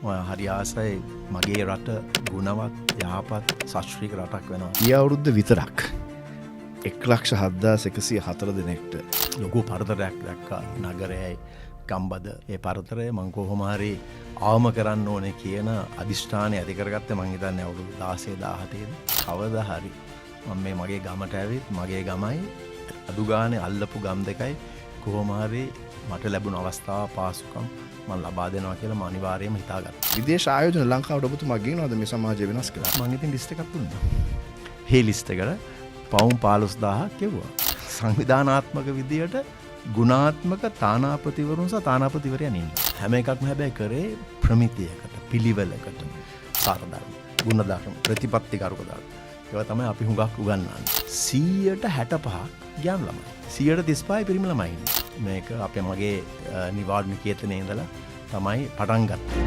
හරි ආසයි මගේ රට ගුණවත් යහපත් ශාස්ත්‍රීය රටක් වෙනවා. ගිය අවුරුද්ද විතරක් 1,7104 දෙනෙක්ට ලොකු පරතරයක් දැක්කා නගරයයි ගම්බද. ඒ පරතරය මං කොහොම හරි අවම කරන්න ඕනේ කියන අදිෂ්ඨානය ඇති කරගත්තේ මං හිතන්නේ අවුරුදු 16 17 කවදා හරි මම මේ මගේ ගමට ඇවිත් මගේ ගමයි අඩු ගානේ අල්ලපු ගම් දෙකයි කොහොම හරි මට ලැබුණ අවස්ථාව පාසුකම් මම ලබා දෙනවා කියලා මම අනිවාර්යයෙන්ම හිතාගත්තා. විදේශ ආයෝජන ලංකාවට ඔබතුමා ගෙනවද මේ සමාජය වෙනස් කරලා? මම ඉතින් ලිස්ට් එකක් දුන්නා. මේ ලිස්ට් එකට පවුම් 15000ක් කෙවුවා. සංවිධානාත්මක විදියට ගුණාත්මක තානාපතිවරුන් සහ තානාපතිවරයන් ඉන්නවා. හැම එකක්ම හැබැයි කරේ ප්‍රමිතියකට, පිළිවෙලකට, සාරධර්ම, ගුණධර්ම, ප්‍රතිපත්තිකරුක ධර්ම. ඒවා තමයි අපි හුඟක් උගන්වන්නේ. 165ක් ගෑනු ළමයි. 135යි පිරිමි ළමයි ඉන්නේ. මේක අපේ මගේ නිවාඩු නිකේතනයේ ඉඳලා තමයි පටන් ගත්තේ.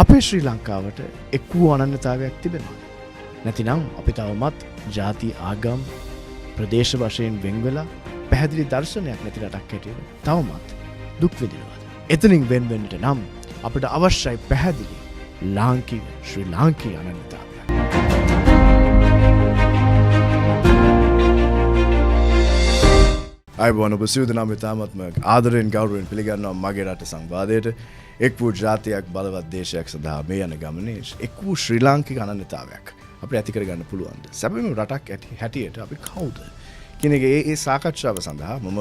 අපේ ශ්‍රී ලංකාවට එක් වූ අනන්‍යතාවයක් තිබෙනවා. නැතිනම් අපි තවමත් ජාති ආගම් ප්‍රදේශ වශයෙන් වෙන් වෙලා පැහැදිලි දර්ශනයක් නැති රටක් හැටියට තවමත් දුක් විඳිනවා. එතනින් වෙන් වෙන්නට නම් අපිට අවශ්‍යයි පැහැදිලි ලාංකික ශ්‍රී ලාංකීය අනන්‍යතාවයක්. අයිබෝන ඔබ සියලු දෙනාම ඉතාමත්ම ආදරයෙන් ගෞරවයෙන් පිළිගන්නවා මගේ රට සංවාදයට. එක් වූ ජාතියක් බලවත් දේශයක් සඳහා මේ යන ගමනේ එක් වූ ශ්‍රී ලාංකික අනන්‍යතාවයක් අපිට ඇති කරගන්න පුළුවන්ද? සැබවින්ම රටක් හැටියට අපි කවුද කියන එක ඒ සාකච්ඡාව සඳහා මම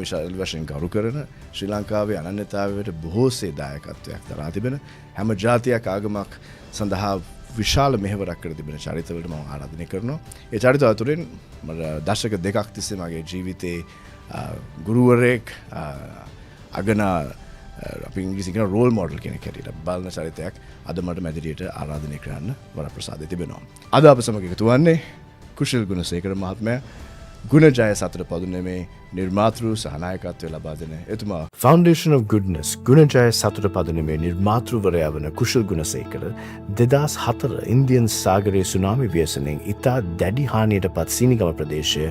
විශාල වශයෙන් ගරු කරන ශ්‍රී ලංකාවේ අනන්‍යතාවයට බොහෝසේ දායකත්වයක් දරා තිබෙන හැම ජාතියක් ආගමක් සඳහා විශාල මෙහෙවරක් කර තිබෙන චරිතවලට මම ආරාධනය කරනවා. ඒ චරිත අතුරින් මම දශක දෙකක් තිස්සේ මගේ ජීවිතේ ගුරුවරයෙක් අගනා අපි ඉංග්‍රීසියෙන් කියන රෝල් මොඩල් කෙනෙක් හැටියට බලන චරිතයක් අද මට මැදිරියට ආරාධනය කරන්න වරප්‍රසාදය තිබෙනවා. අද අප සමග එකතු වන්නේ කුෂල් ගුණසේකර මහත්මයා, ගුණජය සතර පදුනමේ නිර්මාතෘ සහනායකත්වය ලබා දෙන එතුමා. Foundation of Goodness ගුණජය සතර පදුනමේ නිර්මාතෘවරයා වන කුෂල් ගුණසේකර 2004 ඉන්දියන් සාගරයේ සුනාමි ව්‍යසනයෙන් ඉතා දැඩි හානියට පත් සීනිගම ප්‍රදේශය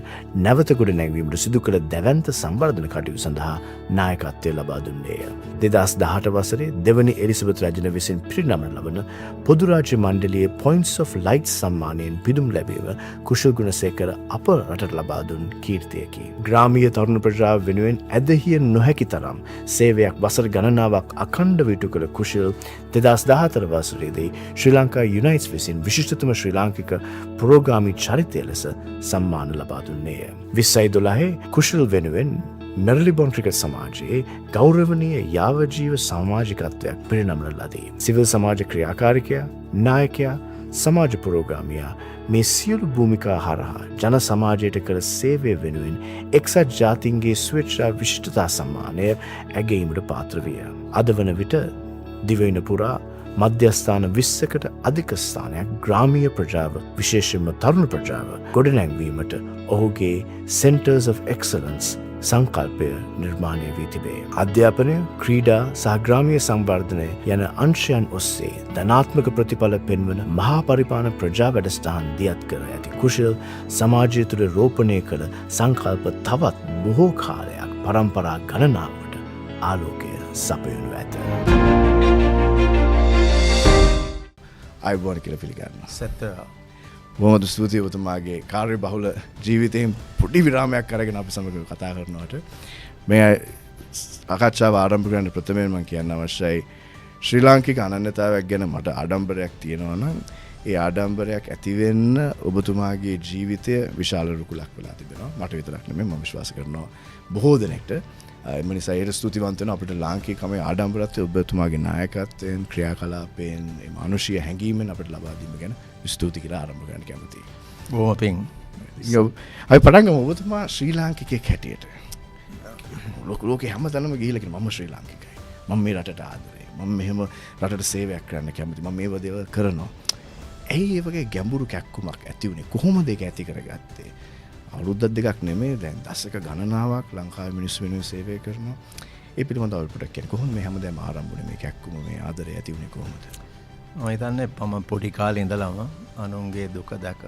නැවත ගොඩ නැංවීමට සිදු කළ දැවැන්ත සංවර්ධන කටයුතු සඳහා නායකත්වය ලබා දුන්නේය. 2018 වසරේ දෙවනි එලිසබෙත් රජන විසින් පිරිනමන ලබන පොදු රාජ්‍ය මණ්ඩලයේ Points of Light සම්මානයෙන් පිදුම් ලැබීම කුෂල් ගුණසේකර අප රටට ලබා දුන් කීර්තියකි. ග්‍රාමීය තරුණ ප්‍රජාව වෙනුවෙන් ඇදහිය නොහැකි තරම් සේවයක් වසර ගණනාවක් අඛණ්ඩව ඉටු කළ කුෂල් 2014 වසරේදී ශ්‍රී ලංකා යුනයිට්ස් විසින් විශිෂ්ටතම ශ්‍රී ලාංකික පුරෝගාමී චරිතය ලෙස සම්මාන ලබා දුන්නේය. 2012 කුෂල් වෙනුවෙන් මෙරලිබොන් ක්‍රිකට් සමාජයේ ගෞරවනීය යාවජීව සමාජිකත්වයක් පිරිනමන ලදී. සිවිල් සමාජ ක්‍රියාකාරිකයා, නායකයා, සමාජ පුරෝගාමියා මේ සියලු භූමිකා හරහා ජන සමාජයට කළ සේවය වෙනුවෙන් එක්සත් ජාතීන්ගේ ස්වේච්ඡා විශිෂ්ටතා සම්මානය ඇගයීමට පාත්‍ර විය. අද වන විට දිවයින පුරා මධ්‍යස්ථාන 20කට අධික ස්ථානයක් ග්‍රාමීය ප්‍රජාව විශේෂයෙන්ම තරුණ ප්‍රජාව ගොඩනැංවීමට ඔහුගේ Centers of Excellence සංකල්පය නිර්මාණය වී තිබේ. අධ්‍යාපනය, ක්‍රීඩා සහ ග්‍රාමීය සංවර්ධනය යන අංශයන් ඔස්සේ ධනාත්මක ප්‍රතිඵල පෙන්වන මහා පරිපාලන ප්‍රජා වැඩසටහන් දියත් කර ඇති කුෂල් සමාජය තුළ රෝපණය කළ සංකල්ප තවත් බොහෝ කාලයක් පරම්පරා ගණනාවට ආලෝකය සපයනු ඇත. අයිබෝන් කියලා පිළිගන්නවා. සත්‍ය බොහොම ස්තුතියි ඔබතුමාගේ කාර්ය බහුල ජීවිතයෙන් පොඩි විරාමයක් අරගෙන අපි සමග කතා කරනවට. මේ සාකච්ඡාව ආරම්භ කරන්න ප්‍රථමයෙන් මම කියන්න අවශ්‍යයි ශ්‍රී ලාංකික අනන්‍යතාවයක් ගැන මට ආඩම්බරයක් තියෙනවා නම් ඒ ආඩම්බරයක් ඇති වෙන්න ඔබතුමාගේ ජීවිතය විශාල රුකුලක් වෙලා තිබෙනවා. මට විතරක් නෙමෙයි මම විශ්වාස කරනවා බොහෝ දෙනෙක්ට. එම නිසා ඒට ස්තුතිවන්ත වෙනවා අපිට ලාංකිකමේ ආඩම්බරත්වය ඔබතුමාගේ නායකත්වයෙන් ක්‍රියාකලාපයෙන් මේ මානුෂීය හැඟීමෙන් අපිට ලබා දීම ගැන ස්තුති කියලා ආරම්භ කරන්න කැමතියි. බොහොම පිං. අපි පටන් ගමු. ඔබතුමා ශ්‍රී ලාංකිකයෙක් හැටියට ලෝකේ හැමතැනම ගිහිල්ලා කියන මම ශ්‍රී ලාංකිකයි. මම මේ රටට ආදරේ. මම මෙහෙම රටට සේවයක් කරන්න කැමතියි. මම මේව දේවල් කරනවා. ඇයි ඒ වගේ ගැඹුරු කැක්කුමක් ඇති වුණේ? කොහොමද ඒක ඇති කරගත්තේ? අවුරුද්දක් දෙකක් නෙමෙයි දැන් දශක ගණනාවක් ලංකාවේ මිනිස්සු වෙනුවෙන් සේවය කරනවා. ඒ පිළිබඳව අපිට කියන්නේ කොහොමද මේ හැමදේම ආරම්භ වුණේ? මේ කැක්කුම මේ ආදරය ඇති වුණේ කොහොමද? මම හිතන්නේ මම පොඩි කාලේ ඉඳලම අනුන්ගේ දුක දැක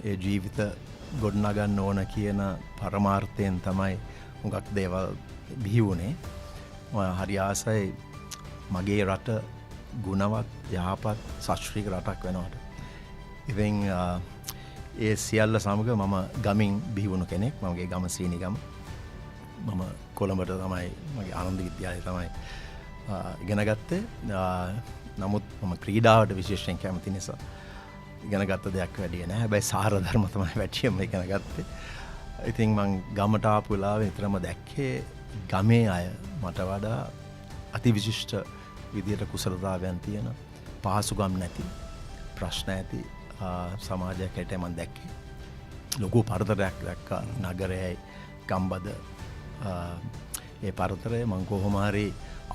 ඒ ජීවිත ගොඩනගන්න ඕන කියන පරමාර්ථයෙන් තමයි හුඟක් දේවල් බිහි වුණේ. හරි ආසයි මගේ රට ගුණවත් යහපත් ශාස්ත්‍රීය රටක් වෙනවට. ඉතින් ඒ සියල්ල සමග මම ගමින් බිහි වුණු කෙනෙක්. මගේ ගම සීනිගම. මම කොළඹට තමයි මගේ ආනන්ද විද්‍යාලයේ තමයි ඉගෙන ගත්තේ. නමුත් මම ක්‍රීඩාවට විශේෂයෙන් කැමති නිසා ඉගෙන ගත්ත දෙයක් වැඩි නෑ. හැබැයි සාර ධර්ම තමයි වැටියෙම ඉගෙන ගත්තේ. ඉතින් මං ගමට ආපු වෙලාවේ විතරම දැක්කේ ගමේ අය මට වඩා අතිවිශිෂ්ට විදියට කුසලතාවයන් තියෙන පහසුකම් නැති ප්‍රශ්න ඇති සමාජයක් හැටියට මම දැක්කේ. ලොකු පරතරයක් දැක්කා නගරයයි ගම්බද. ඒ පරතරය මං කොහොම හරි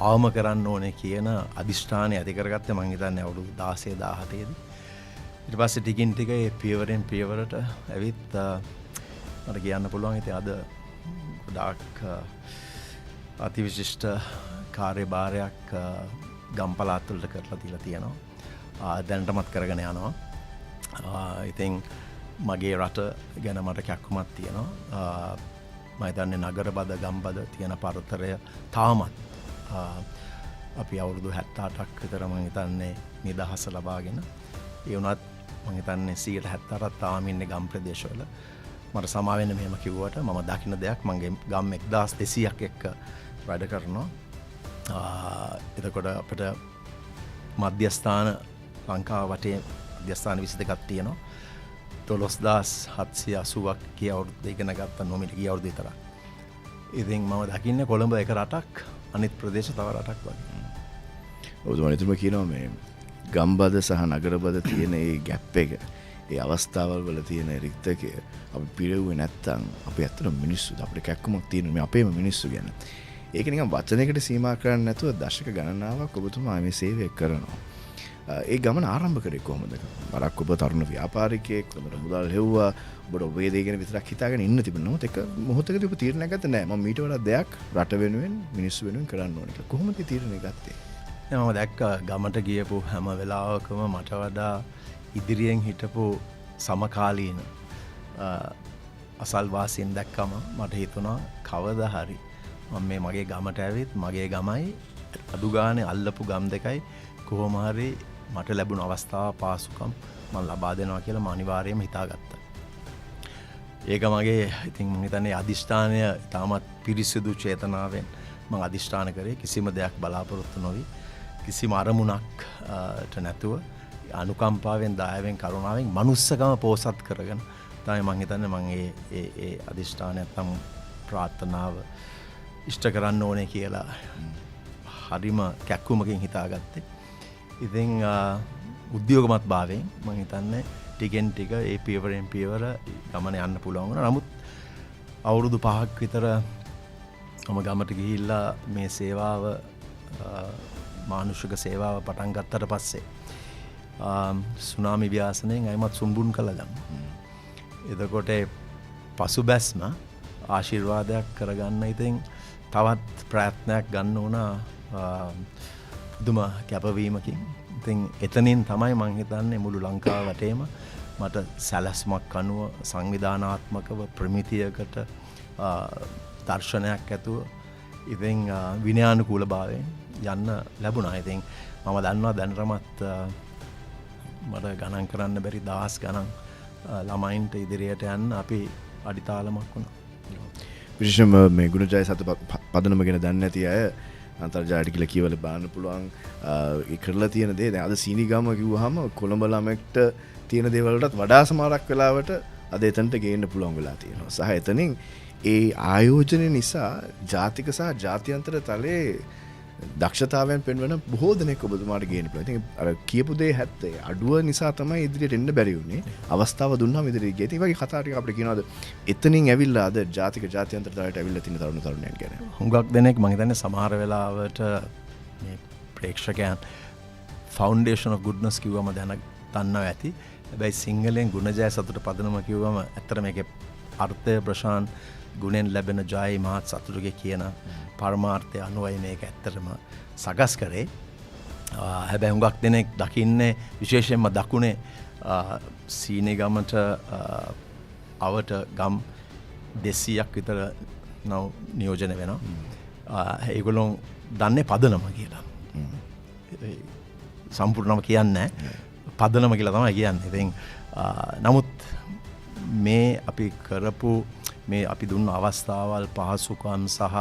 අවම කරන්න ඕනේ කියන අදිෂ්ඨානය ඇති කරගත්තේ මං හිතන්නේ අවුරුදු 16 17 දී. ඊට පස්සේ ටිකින් ටික ඒ පියවරෙන් පියවරට ඇවිත් මට කියන්න පුළුවන් ඉතින් අද ගොඩාක් අතිවිශිෂ්ට කාර්යභාරයක් ගම් පළාත් වලට කරලා දීලා තියෙනවා. දැනටමත් කරගෙන යනවා. ඉතින් මගේ රට ගැන මට කැක්කුමක් තියෙනවා. මම හිතන්නේ නගරබද ගම්බද තියෙන පරතරය තාමත් අපි අවුරුදු 78ක් විතර මම හිතන්නේ නිදහස ලබාගෙන ඒ වුණත් මම හිතන්නේ 178ක් තාම ඉන්නේ ගම් ප්‍රදේශවල. මට සමා වෙන්න මෙහෙම කිව්වට මම දකින්න දෙයක් මගේ ගම් 1200ක් එක්ක වැඩ කරනවා. එතකොට අපිට මධ්‍යස්ථාන ලංකාව වටේ මධ්‍යස්ථාන 22ක් තියෙනවා. 12780ක් ගිය අවුරුද්ද ඉගෙන ගත්ත නොමිට ගිය අවුරුද්ද විතරක්. ඉතින් මම දකින්නේ කොළඹ එක රටක් අනිත් ප්‍රදේශ තව රටක් වගේ. ඔබතුමා නිතරම කියනවා මේ ගම්බද සහ නගරබද තියෙන ඒ ගැප් එක, ඒ අවස්ථාවල් වල තියෙන රික්තකය අපි පිරෙව්වේ නැත්තම් අපි ඇත්තටම මිනිස්සුද අපිට කැක්කමක් තියෙන මේ අපේම මිනිස්සු ගැන. ඒක නිකන් වචනයකට සීමා කරන්නේ නැතුව දශක ගණනාවක් ඔබතුමා මේ සේවය කරනවා. ඒ ගමන ආරම්භ කරේ කොහොමද? බරක් ඔබ තරුණ ව්‍යාපාරිකයෙක්, ඔබට මුදල් හෙව්වා, ඔබට ඔබේ දේ ගැන විතරක් හිතාගෙන ඉන්න තිබුණා. නමුත් එක මොහොතකදී ඔබ තීරණයක් ගත්තා නෑ මම ඊට වඩා දෙයක් රට වෙනුවෙන්, මිනිස්සු වෙනුවෙන් කරන්න ඕනේ කියලා. කොහොමද ඒ තීරණය ගත්තේ? මම දැක්කා ගමට ගියපු හැම වෙලාවකම මට වඩා ඉදිරියෙන් හිටපු සමකාලීන අසල්වාසීන් දැක්කම මට හිතුණා කවදා හරි මම මේ මගේ ගමට ඇවිත් මගේ ගමයි අඩු ගානේ අල්ලපු ගම් දෙකයි කොහොම හරි මට ලැබුණ අවස්ථාව පාසුකම් මම ලබා දෙනවා කියලා මම අනිවාර්යයෙන්ම හිතාගත්තා. ඒක මගේ ඉතින් මම හිතන්නේ අදිෂ්ඨානය තාමත් පිරිසිදු චේතනාවෙන් මම අදිෂ්ඨාන කරේ කිසිම දෙයක් බලාපොරොත්තු නොවි කිසිම අරමුණක්ට නැතුව අනුකම්පාවෙන් දයාවෙන් කරුණාවෙන් මනුස්සකම පෝසත් කරගෙන තමයි මම හිතන්නේ මම ඒ අදිෂ්ඨානය නැත්නම් ප්‍රාර්ථනාව ඉෂ්ට කරන්න ඕනේ කියලා හරිම කැක්කුමකින් හිතාගත්තේ. ඉතින් උද්‍යෝගමත් භාවයෙන් මම හිතන්නේ ටිකෙන් ටික ඒ පියවරෙන් පියවර ගමන යන්න පුළුවන් වුණා. නමුත් අවුරුදු 5ක් විතර මම ගමට ගිහිල්ලා මේ සේවාව මානුෂික සේවාව පටන් ගත්තට පස්සේ සුනාමි ව්‍යාසනයෙන් අයමත් සුම්බුන් කළා. එතකොට පසුබැස්ම ආශිර්වාදයක් කරගන්න ඉතින් තවත් ප්‍රයත්නයක් ගන්න වුණා පුදුම කැපවීමකින්. ඉතින් එතනින් තමයි මම හිතන්නේ මුළු ලංකාව වටේම මට සැලැස්මක් අනුව සංවිධානාත්මකව ප්‍රමිතියකට දර්ශනයක් ඇතුව ඉතින් විනයානුකූල භාවයෙන් යන්න ලැබුණා. ඉතින් මම දන්නවා දැනටමත් මට ගණන් කරන්න බැරි දහස් ගණන් ළමයින්ට ඉදිරියට යන්න අපි අඩිතාලමක් වුණා. විශේෂයෙන්ම මේ ගුණජය සතු පදනම ගැන දන්නේ නැති අය අන්තර්ජාලයට කියලා කියවලා බලන්න පුළුවන්. ඒ කරලා තියෙන දේ දැන් අද සීනිගම කිව්වහම කොළඹ ළමෙක්ට තියෙන දේවල් වලටත් වඩා සමහරක් වෙලාවට අද එතනට ගේන්න පුළුවන් වෙලා තියෙනවා. සහ එතනින් ඒ ආයෝජනය නිසා ජාතික සහ ජාත්‍යන්තර තලයේ දක්ෂතාවයන් පෙන්වන බොහෝ දෙනෙක් ඔබතුමාට ගේන්න පුළුවන්. ඉතින් අර කියපු දේ හැත්තේ අඩුව නිසා තමයි ඉදිරියට එන්න බැරි වුනේ. අවස්ථාව දුන්නාම ඉදිරියට ගියේ. ඒ වගේ කතා ටික අපිට කියනවාද එතනින් ඇවිල්ලා අද ජාතික ජාත්‍යන්තර තලයට ඇවිල්ලා තියෙන තරුණයන් ගැන. හුඟක් දෙනෙක් මම හිතන්නේ සමහර වෙලාවට මේ ප්‍රේක්ෂකයන් ෆවුන්ඩේෂන් ඔෆ් ගුඩ්නස් කිව්වම දන්නවා ඇති. හැබැයි සිංහලෙන් ගුණජය සතුට පදනම කිව්වම ඇත්තට මේකේ අර්ථය ප්‍රශාන් ගුණෙන් ලැබෙන ජයයි මහත් සතුටුගේ කියන පරමාර්ථය අනුවයි මේක ඇත්තටම සකස් කරේ. හැබැයි හුඟක් දෙනෙක් දකින්නේ විශේෂයෙන්ම දකුණේ සීනිගමට අවට ගම් 200ක් විතර නියෝජනය වෙනවා. ඒගොල්ලෝ දන්නේ පදනම කියලා. සම්පූර්ණම කියන්නේ පදනම කියලා තමයි කියන්නේ. ඉතින් නමුත් මේ අපි කරපු මේ අපි දුන්න අවස්ථාවල් පහසුකම් සහ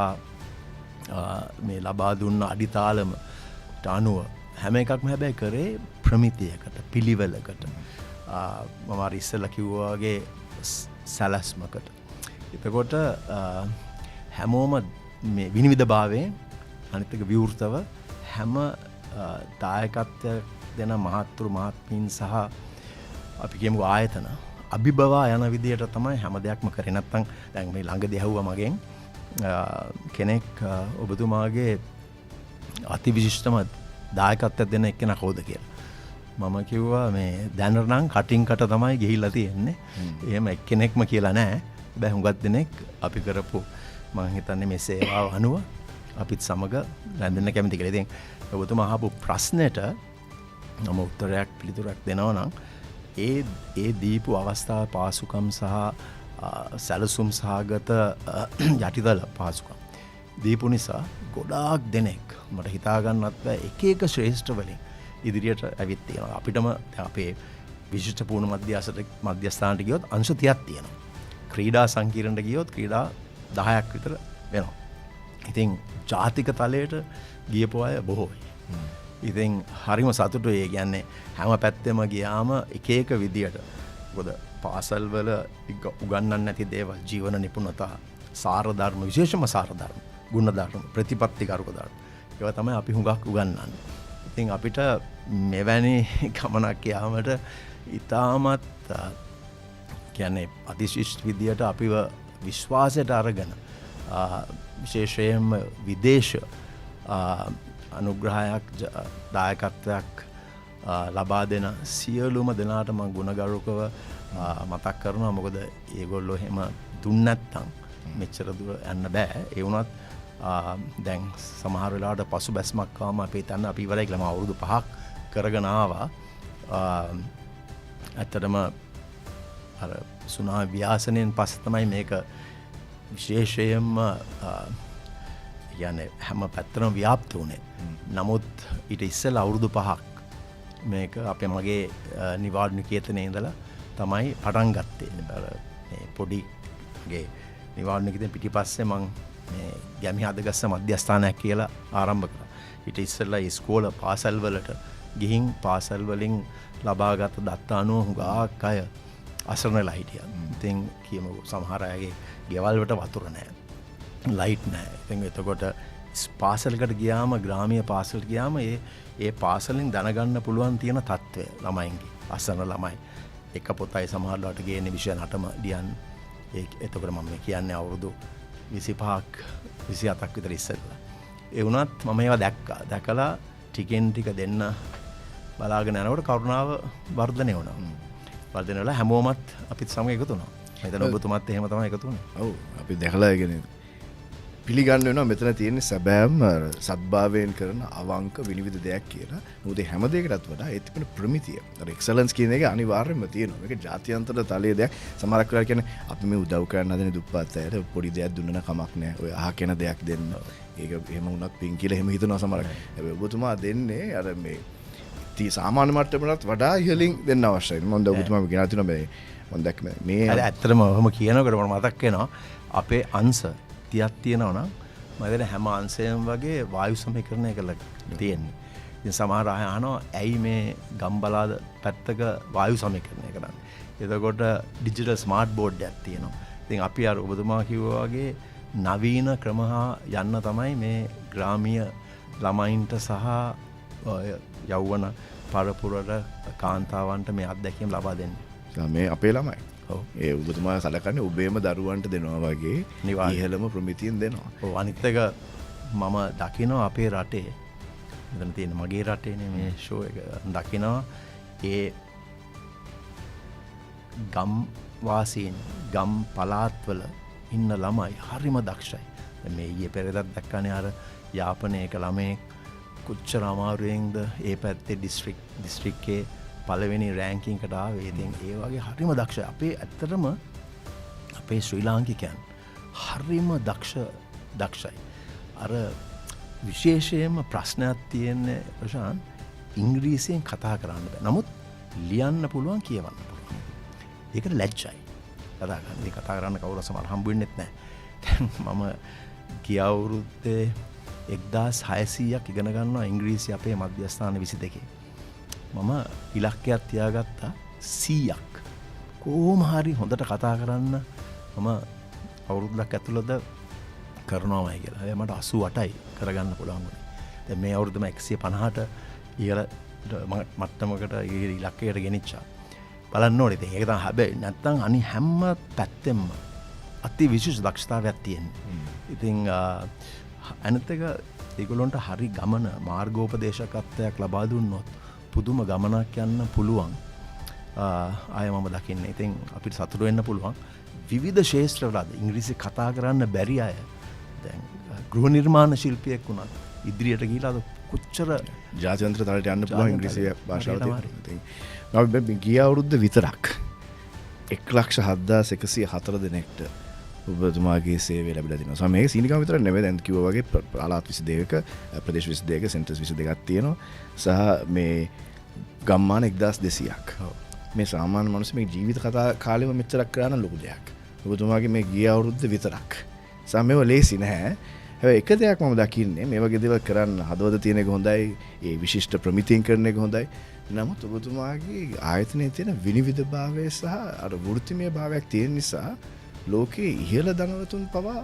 මේ ලබා දුන්න අඩිතාලමට අනුව හැම එකක්ම හැබැයි කරේ ප්‍රමිතියකට පිළිවෙලකට මම අර ඉස්සෙල්ලා කිව්වා වගේ සැලැස්මකට. එතකොට හැමෝම මේ විනිවිදභාවයෙන් අනිත් එක විවෘතව හැම දායකත්වයක් දෙන මහත්තුරු මහත්මීන් සහ අපි කියමු ආයතන අභිබවා යන විදියට තමයි හැම දෙයක්ම කරේ. නැත්තම් දැන් මේ ළඟදී ඇහුවා මගෙන් කෙනෙක් ඔබතුමාගේ අතිවිශිෂ්ටම දායකත්වයක් දෙන එක්කෙනා කවුද කියලා. මම කිව්වා මේ දැනට නම් කටින් කට තමයි ගිහිල්ලා තියෙන්නේ. එහෙම එක්කෙනෙක්ම කියලා නැහැ. හැබැයි හුඟක් දෙනෙක් අපි කරපු මම හිතන්නේ මේ සේවාව අනුව අපිත් සමග රැඳෙන්න කැමති කියලා. ඉතින් ඔබතුමා අහපු ප්‍රශ්නෙට මම උත්තරයක් පිළිතුරක් දෙනවා නම් ඒ දීපු අවස්ථාව පාසුකම් සහ සැලසුම් සහගත යටිතල පාසුකම් දීපු නිසා ගොඩාක් දෙනෙක් මට හිතා ගන්නත් බෑ එක එක ශ්‍රේෂ්ඨ වලින් ඉදිරියට ඇවිත් තියෙනවා. අපිටම අපේ විශිෂ්ට පුහුණු මධ්‍යස්ථානට ගියොත් අංශ 30ක් තියෙනවා. ක්‍රීඩා සංකීර්ණයට ගියොත් ක්‍රීඩා 10ක් විතර වෙනවා. ඉතින් ජාතික තලයට ගියපු අය බොහෝයි. ඉතින් හරිම සතුටුයි. ඒ කියන්නේ හැම පැත්තෙම ගියාම එක එක විදියට මොකද පාසල් වල උගන්වන්න නැති දේවල් ජීවන නිපුණතා සාර ධර්ම විශේෂම සාර ධර්ම ගුණ ධර්ම ප්‍රතිපත්ති කරුක ධර්ම ඒවා තමයි අපි හුඟක් උගන්වන්නේ. ඉතින් අපිට මෙවැනි ගමනක් යාමට ඉතාමත් කියන්නේ අතිශිෂ්ට විදියට අපිව විශ්වාසයට අරගෙන විශේෂයෙන්ම විදේශ අනුග්‍රහයක් දායකත්වයක් ලබා දෙන සියලුම දෙනාට මම ගුණගරුකව මතක් කරනවා. මොකද ඒගොල්ලෝ එහෙම දුන්නේ නැත්තම් මෙච්චර දුර යන්න බෑ. ඒ වුණත් දැන් සමහර වෙලාවට පසුබැස්මක් ආවම අපි හිතන්න අපි ඉවරයි කියලා. මම අවුරුදු 5ක් කරගෙන ආවා. ඇත්තටම අර සුනාමි ව්‍යාසනයෙන් පස්සේ තමයි මේක විශේෂයෙන්ම කියන්නේ හැම පැත්තටම ව්‍යාප්ත වුණේ. නමුත් ඊට ඉස්සෙල්ලා අවුරුදු 5ක් මේක අපේ මගේ නිවාඩු නිකේතනයේ ඉඳලා තමයි පටන් ගත්තේ. මේ පොඩිගේ නිවාඩු නිකේතන පිටිපස්සේ මම මේ ගැමි හදගස්ස මධ්‍යස්ථානයක් කියලා ආරම්භ කරා. ඊට ඉස්සෙල්ලා ඉස්කෝල පාසල් වලට ගිහින් පාසල් වලින් ලබාගත් දත්ත අනුව හුඟක් අය අසරණ වෙලා හිටියා. ඉතින් කියමු සමහර අයගේ ගෙවල් වලට වතුර නැහැ. ලයිට් නැහැ. ඉතින් එතකොට පාසලකට ගියාම ග්‍රාමීය පාසලට ගියාම ඒ පාසලෙන් දැනගන්න පුළුවන් තියෙන තත්ත්වය ළමයින්ගේ අසරණ ළමයි එක පොතයි සමහරවට ගේන්නේ 28ම ලියන්න. එතකොට මම කියන්නේ අවුරුදු 25ක් 27ක් විතර ඉස්සෙල්ලා. ඒ වුණත් මම ඒවා දැක්කා. දැකලා ටිකෙන් ටික දෙන්න බලාගෙන යනකොට කරුණාව වර්ධනය වුණා. වර්ධනය වෙලා හැමෝමත් අපිත් සමග එකතු වුණා. මම හිතනවා ඔබතුමාත් එහෙම තමයි එකතු වුණේ. ඔව් අපි දැකලා ඉගෙන පිළිගන්න වෙනවා මෙතන තියෙන්නේ සැබෑම සත්භාවයෙන් කරන අවංක විනිවිද දෙයක් කියලා. මොකද හැම දෙයකටත් වඩා ඒ තිබෙන ප්‍රමිතිය. අර එක්සලන්ස් කියන එක අනිවාර්යයෙන්ම තියෙනවා. මේක ජාත්‍යන්තර තලයේ දෙයක්. සමහරක් වෙලාවට කියන්නේ අපි මේ උදව් කරන්න හදන දුප්පත් අයට පොඩි දෙයක් දුන්නා කමක් නැහැ. ඔය අහකෙන දෙයක් දෙන්න. ඒක එහෙම වුණත් පින් කියලා එහෙම හිතනවා සමහරක්. හැබැයි ඔබතුමා දෙන්නේ අර මේ සාමාන්‍ය මට්ටමකට වඩා ඉහළින් දෙන්න අවශ්‍යයි. මම ඔබතුමා ගෙනා තිනවා මේ මම දැක්ක මේ ඇත්තටම ඔහොම කියනකොට මට මතක් වෙනවා අපේ අංශ 30ක් තියෙනවා නම් මම හිතන්නේ හැම අංශයම වගේ වායු සමීකරණය කරලා තියෙන්නේ. ඉතින් සමහර අය අහනවා ඇයි මේ ගම්බලාද පැත්තක වායු සමීකරණය කරන්නේ. එතකොට ඩිජිටල් ස්මාර්ට් බෝඩ් එකක් තියෙනවා. ඉතින් අපි අර ඔබතුමා කිව්වා වගේ නවීන ක්‍රම හා යන්න තමයි මේ ග්‍රාමීය ළමයින්ට සහ යෞවන පරපුරට කාන්තාවන්ට මේ අත්දැකීම් ලබා දෙන්නේ. මේ අපේ ළමයි. ඒ ඔබතුමා සලකන්නේ ඔබේම දරුවන්ට දෙනවා වගේ ඉහළම ප්‍රමිතියෙන් දෙනවා. ඔව් අනිත් එක මම දකිනවා අපේ රටේ මෙතන තියෙන මගේ රටේනේ මේ ෂෝ එක දකිනවා ඒ ගම් වාසීන් ගම් පළාත්වල ඉන්න ළමයි හරිම දක්ෂයි. මේ ඊයේ පෙරේදත් දැක්කනේ අර යාපනයේක ළමෙක් කොච්චර අමාරුවෙන්ද ඒ පැත්තේ දිස්ත්‍රික්කේ පළවෙනි රෑන්කින් එකට ආවේ. ඉතින් ඒ වගේ හරිම දක්ෂයි. අපේ ඇත්තටම අපේ ශ්‍රී ලාංකිකයන් හරිම දක්ෂයි. අර විශේෂයෙන්ම ප්‍රශ්නයක් තියෙන්නේ ප්‍රශාන්ත් ඉංග්‍රීසියෙන් කතා කරන්න බෑ. නමුත් ලියන්න පුළුවන් කියවන්න පුළුවන්. ඒකට ලැජ්ජයි. කතා කරන්න කවුරු සමහර හම්බ වෙන්නෙත් නැහැ. දැන් මම ගිය අවුරුද්දේ 1600ක් ඉගෙන ගන්නවා ඉංග්‍රීසි අපේ මධ්‍යස්ථාන 22. මම ඉලක්කයක් තියාගත්තා 100ක්. කොහොම හරි හොඳට කතා කරන්න මම අවුරුද්දක් ඇතුළත කරනවාමයි කියලා. හැබැයි මට 88යි කරගන්න පුළුවන් වුණේ. දැන් මේ අවුරුද්දම 150ට ඉහළ මට්ටමකට ඉලක්කයට ගෙනිච්චා. බලන්න ඕනේ. ඉතින් ඒක තමයි හැබැයි නැත්තම් අනි හැම පැත්තෙම අති විශේෂ දක්ෂතාවයක් තියෙනවා. ඉතින් අනිත් එක ඒගොල්ලන්ට හරි ගමන මාර්ගෝපදේශකත්වයක් ලබා දුන්නොත් පුදුම ගමනක් යන්න පුළුවන්. ආය මම දකින්නේ. ඉතින් අපිට සතුටු වෙන්න පුළුවන්. විවිධ ශාස්ත්‍රවල ඉංග්‍රීසි කතා කරන්න බැරි අය දැන් ගෘහ නිර්මාණ ශිල්පියෙක් වුණත් ඉදිරියට ගිහිලා කොච්චර ජාත්‍යන්තර තලයට යන්න පුළුවන් ඉංග්‍රීසි භාෂාවට. ඉතින් ගිය අවුරුද්ද විතරක් 1,07,104 දෙනෙක්ට ඔබතුමාගේ සේවය ලැබිලා තිනවා. සම මේක සීනිකම විතර නෙවෙයි. දැන් කිව්වා වගේ පළාත් 22ක ප්‍රදේශ 22ක සෙන්ටර්ස් 22ක් තියෙනවා. සහ මේ ගම්මාන 1200ක්. මේ සාමාන්‍ය මිනිස්සු මේ ජීවිත කතා කාලෙම මෙච්චරක් කරා නම් ලොකු දෙයක්. ඔබතුමාගේ මේ ගිය අවුරුද්ද විතරක්. සම මේව ලේසි නැහැ. හැබැයි එක දෙයක් මම දකින්නේ මේ වගේ දේවල් කරන්න හදවත තියෙන එක හොඳයි. ඒ විශිෂ්ට ප්‍රමිතියෙන් කරන එක හොඳයි. නමුත් ඔබතුමාගේ ආයතනයේ තියෙන විනිවිදභාවය සහ අර වෘත්තිමය භාවයක් තියෙන නිසා ලෝකයේ ඉහළ ධනවතුන් පවා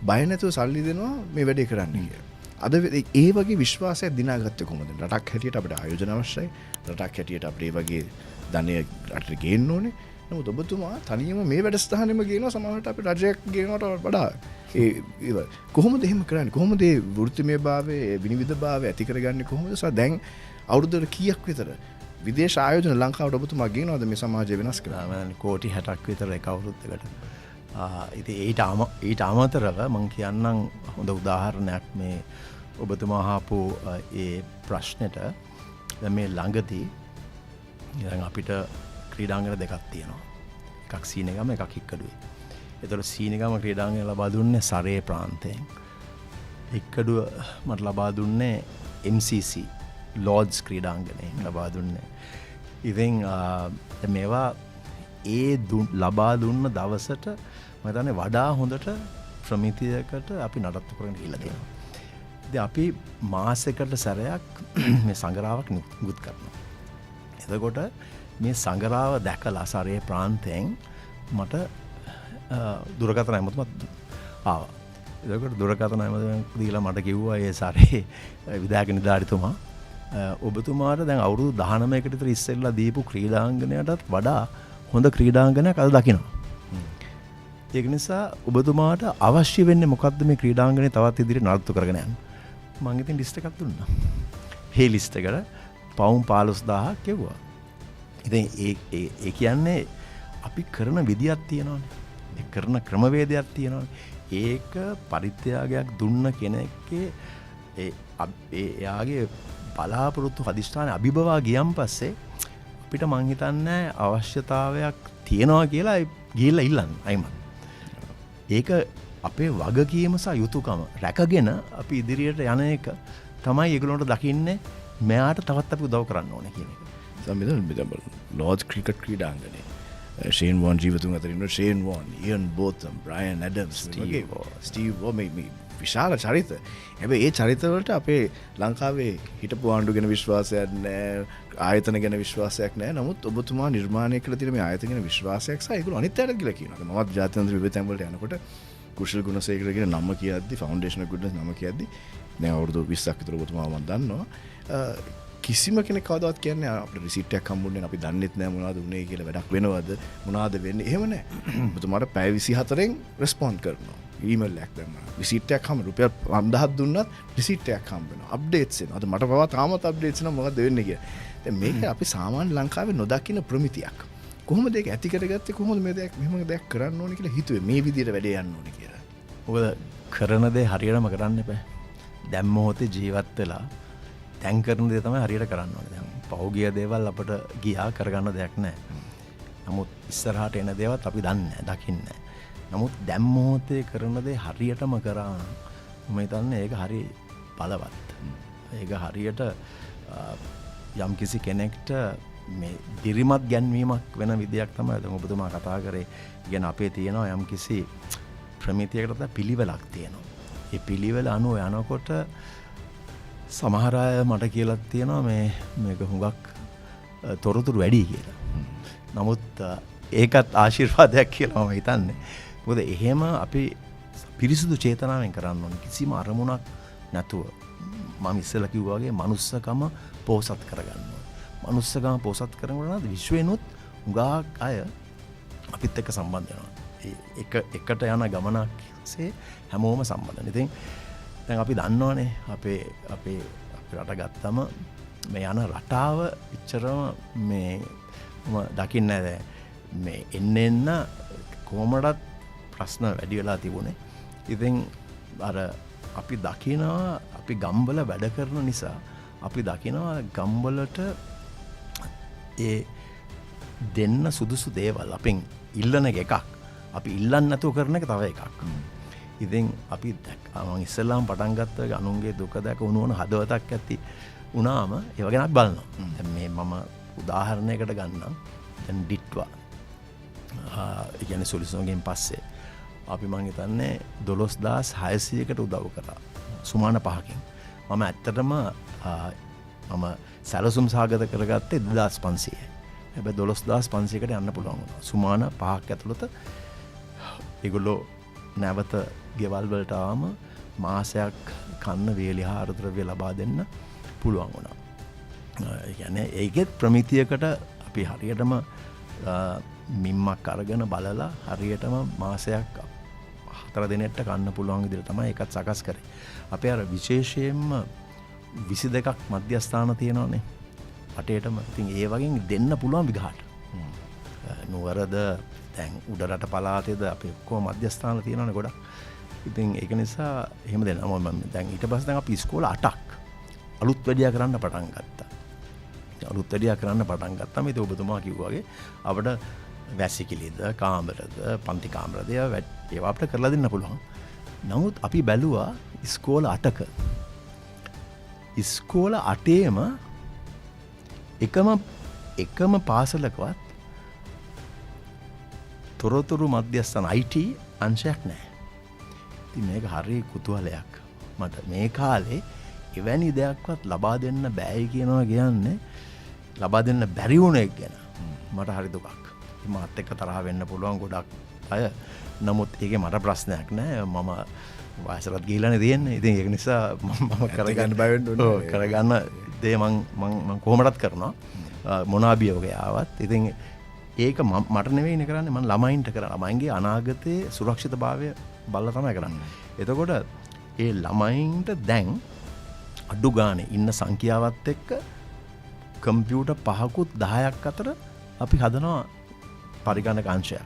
බය නැතුව සල්ලි දෙනවා මේ වැඩේ කරන්න කියලා. අද ඒ වගේ විශ්වාසයක් දිනාගත්තේ කොහොමද? රටක් හැටියට අපිට ආයෝජන අවශ්‍යයි. රටක් හැටියට අපිට මේ වගේ ධනය රටට ගේන්න ඕනේ. නමුත් ඔබතුමා තනියම මේ වැඩසටහනෙම ගේනවා සමහරවිට අපිට රජයක් ගේනවට වඩා. ඒ කොහොමද එහෙම කරන්නේ? කොහොමද මේ වෘත්තිමය භාවයේ විනිවිදභාවය ඇති කරගන්නේ කොහොමද? දැන් අවුරුද්දකට කීයක් විතර විදේශ ආයෝජන ලංකාවට ඔබතුමා ගේනවද මේ සමාජය වෙනස් කරලා? කෝටි 60ක් විතර එක අවුරුද්දකට. ඉතින් ඊට අමතරව මම කියන්නම් හොඳ උදාහරණයක් මේ ඔබතුමා අහපු ඒ ප්‍රශ්නෙට. දැන් මේ ළඟදී දැන් අපිට ක්‍රීඩාංගන දෙකක් තියෙනවා. එකක් සීනගම එකක් හික්කඩුවේ. ඒතකොට සීනගම ක්‍රීඩාංගනය ලබා දුන්නේ සරේ ප්‍රාන්තයෙන්. හික්කඩුව මට ලබා දුන්නේ MCC ලෝඩ්ස් ක්‍රීඩාංගනයෙන් ලබා දුන්නේ. ඉතින් මේවා ඒ ලබා දුන්න දවසට මම හිතන්නේ වඩා හොඳට ප්‍රමිතියකට අපි නඩත්තු කරගෙන ඉල්ල තියෙනවා. ඉතින් අපි මාසයකට සැරයක් මේ සංගරාවක් නිකුත් කරනවා. එතකොට මේ සංගරාව දැකලා සරේ ප්‍රාන්තයෙන් මට දුරකථන ඇමතුමක් ආවා. එතකොට දුරකථන ඇමතුමක් දීලා මට කිව්වා ඒ සරේ විධායක නිලධාරිතුමා ඔබතුමාට දැන් අවුරුදු 19කට විතර ඉස්සෙල්ලා දීපු ක්‍රීඩාංගණයටත් වඩා හොඳ ක්‍රීඩාංගනයක් අද දකිනවා. ඒක නිසා ඔබතුමාට අවශ්‍ය වෙන්නේ මොකද්ද මේ ක්‍රීඩාංගනේ තවත් ඉදිරියට නඩත්තු කරගෙන යන්න. මම ඉතින් ලිස්ට් එකක් දුන්නා. මේ ලිස්ට් එකට පවුම් 15000ක් ගෙවුවා. ඉතින් ඒ කියන්නේ අපි කරන විදියක් තියෙනවානේ. ඒ කරන ක්‍රමවේදයක් තියෙනවානේ. ඒක පරිත්‍යාගයක් දුන්න කෙනෙක්ගේ එයාගේ බලාපොරොත්තු අධිෂ්ඨාන අභිබවා ගියන් පස්සේ අපිට මං හිතන්නේ අවශ්‍යතාවයක් තියෙනවා කියලා ගිහිල්ලා ඉල්ලන්න අයිමත්. ඒක අපේ වගකීම සහ යුතුයකම රැකගෙන අපි ඉදිරියට යන එක තමයි ඒගොල්ලන්ට දකින්නේ මෙයාට තවත් අපි උදව් කරන්න ඕනේ කියන එක. සම්මිත ලෝඩ්ස් ක්‍රිකට් ක්‍රීඩාංගනේ ෂේන් වොන් ජීවතුන් අතර ඉන්න ෂේන් වොන්, ඉයන් බෝතම්, බ්‍රයන් ඇඩම්ස්, ස්ටීව් වෝ මේ විශාල චරිත. හැබැයි ඒ චරිතවලට අපේ ලංකාවේ හිටපු ආණ්ඩු ගැන විශ්වාසයක් නැහැ, ආයතන ගැන විශ්වාසයක් නැහැ. නමුත් ඔබතුමා නිර්මාණය කළ තියෙන මේ ආයතන ගැන විශ්වාසයක් සහ ඒගොල්ලෝ අනිත් අයට කියලා කියනවා. මමත් ජාත්‍යන්තර විවිධ තැන් වලට යනකොට කුෂල් ගුණසේකර කියන නම කියද්දි ෆවුන්ඩේෂන් ගුඩ්නස් නම කියද්දි දැන් අවුරුදු 20ක් විතර ඔබතුමා මම දන්නවා. කිසිම කෙනෙක් කවදාවත් කියන්නේ අපිට රිසිට් එකක් හම්බුන්නේ අපි දන්නෙත් නැහැ මොනවද උනේ කියලා, වැඩක් වෙනවද මොනවද වෙන්නේ, එහෙම නැහැ. ඔබතුමාට පැය 24න් රෙස්පොන්ඩ් කරනවා. ඊමේල් එකක් දැම්මා. රිසිට් එකක් හම්බ රුපියල් 5000ක් දුන්නත් රිසිට් එකක් හම්බ වෙනවා. අප්ඩේට්ස් එනවා. අද මට පවා තාමත් අප්ඩේට්ස් එනවා මොකද වෙන්නේ කියලා. දැන් මේක අපි සාමාන්‍ය ලංකාවේ නොදකින්න ප්‍රමිතියක්. කොහොමද ඒක ඇති කරගත්තේ? කොහොමද මේ දෙයක් මෙහෙම දෙයක් කරන්න ඕනේ කියලා හිතුවේ මේ විදිහට වැඩේ යන්න ඕනේ කියලා. ඔබ කරන දේ හරියටම කරන්න එපා. දැන් මොහොතේ ජීවත් වෙලා දැන් කරන දේ තමයි හරියට කරන්න ඕනේ. දැන් පහුගිය දේවල් අපිට ගියා කරගන්න දෙයක් නැහැ. නමුත් ඉස්සරහට එන දේවත් අපි දන්නේ නැහැ, දකින්නේ නැහැ. නමුත් දැන් මොහොතේ කරන දේ හරියටම කරා මම හිතන්නේ ඒක හරි බලවත්. ඒක හරියට යම් කිසි කෙනෙක්ට මේ දිරිමත් ගැන්වීමක් වෙන විදියක් තමයි දැන් ඔබතුමා කතා කරේ. ඉගෙන අපේ තියෙනවා යම් කිසි ප්‍රමිතියකට පිළිවෙලක් තියෙනවා. ඒ පිළිවෙල අනුව යනකොට සමහර අය මට කියලා තියෙනවා මේක හුඟක් තොරතුරු වැඩි කියලා. නමුත් ඒකත් ආශිර්වාදයක් කියලා මම හිතන්නේ. මොකද එහෙම අපි පිරිසුදු චේතනාවෙන් කරන්න ඕනේ. කිසිම අරමුණක් නැතුව මම ඉස්සෙල්ලා කිව්වා වගේ මනුස්සකම පෝසත් කරගන්න ඕනේ. මනුස්සකම පෝසත් කරනකොට විශ්වෙනොත් හුඟක් අය අපිත් එක්ක සම්බන්ධ වෙනවා. එකට යන ගමනක්සේ හැමෝම සම්බන්ධයි. ඉතින් දැන් අපි දන්නවනේ අපේ රට ගත්තම මේ යන රටාව ඉච්චරම මම දකින්නේ නැහැ. මේ එන්න කොහොමඩත් ප්‍රශ්න වැඩි වෙලා තිබුණේ. ඉතින් අර අපි දකිනවා අපි ගම්වල වැඩ කරන නිසා අපි දකිනවා ගම්වලට ඒ දෙන්න සුදුසු දේවල් අපෙන් ඉල්ලන එකක්. අපි ඉල්ලන්න නැතුව කරන එක තව එකක්. ඉතින් අපි මම ඉස්සෙල්ලාම පටන් ගත්ත අනුන්ගේ දුක දැක උණුවන හදවතක් ඇති වුණාම ඒව ගැන අපි බලනවා. දැන් මේ මම උදාහරණයකට ගන්නම්. දැන් ඩිට්වා. ඒ කියන්නේ සොලිසෝගෙන් පස්සේ අපි මං හිතන්නේ 12600කට උදව් කරා. සුමාන 5කින්. මම ඇත්තටම මම සැලසුම් සාගත කරගත්තේ 2500. හැබැයි 12500කට යන්න පුළුවන් වුණා. සුමාන 5ක් ඇතුළත ඒගොල්ලෝ නැවත ගෙවල් වලට ආවම මාසයක් කන්න වේලි ආහාර ද්‍රව්‍ය ලබා දෙන්න පුළුවන් වුණා. ඒ කියන්නේ ඒකෙත් ප්‍රමිතියකට අපි හරියටම මිම්මක් අරගෙන බලලා හරියටම මාසයක් 4 දිනෙකට කන්න පුළුවන් විදිහට තමයි ඒකත් සකස් කරේ. අපේ අර විශේෂයෙන්ම 22ක් මධ්‍යස්ථාන තියෙනවානේ. රටේටම. ඉතින් ඒ වගේ දෙන්න පුළුවන් විගහට. නුවරද දැන් උඩරට පළාතේද අපි කොහොම මධ්‍යස්ථාන තියෙනවනේ ගොඩක්. ඉතින් ඒක නිසා එහෙම දෙනවා. මම දැන් ඊට පස්සේ දැන් අපි ඉස්කෝල 8ක් අලුත් වැඩියා කරන්න පටන් ගත්තා. අලුත් වැඩියා කරන්න පටන් ගත්තාම ඉතින් ඔබතුමා කිව්වා වගේ අපිට වැසිකිළිද කාමරද පන්ති කාමරද ඒවා අපිට කරලා දෙන්න පුළුවන්. නමුත් අපි බැලුවා ඉස්කෝල 8ක. ඉස්කෝල 8ේම එකම පාසලකවත් තොරතුරු මධ්‍යස්ථාන IT අංශයක් නැහැ. ඉතින් මේක හරිය කුතුහලයක්. මට මේ කාලේ එවැනි දෙයක්වත් ලබා දෙන්න බෑයි කියනවා කියන්නේ ලබා දෙන්න බැරි වුණ එක ගැන මට හරි දුකක්. මාත් එක්ක තරහ වෙන්න පුළුවන් ගොඩක් අය. නමුත් ඒකේ මට ප්‍රශ්නයක් නෑ. මම වයසට ගිහිලානේ තියෙන්නේ. ඉතින් ඒක නිසා මම කරගන්න බය වෙන්න ඕනේ. කරගන්න දේ මම කොහොමදත් කරනවා. මොන අභියෝගය ආවත්. ඉතින් ඒක මට නෙවෙයිනේ කරන්නේ. මම ළමයින්ට කරා. ළමයින්ගේ අනාගතයේ සුරක්ෂිතභාවය බලලා තමයි කරන්නේ. එතකොට ඒ ළමයින්ට දැන් අඩු ගානේ ඉන්න සංඛ්‍යාවත් එක්ක කම්පියුටර් 5කුත් 10ක් අතර අපි හදනවා පරිගණක අංශයක්.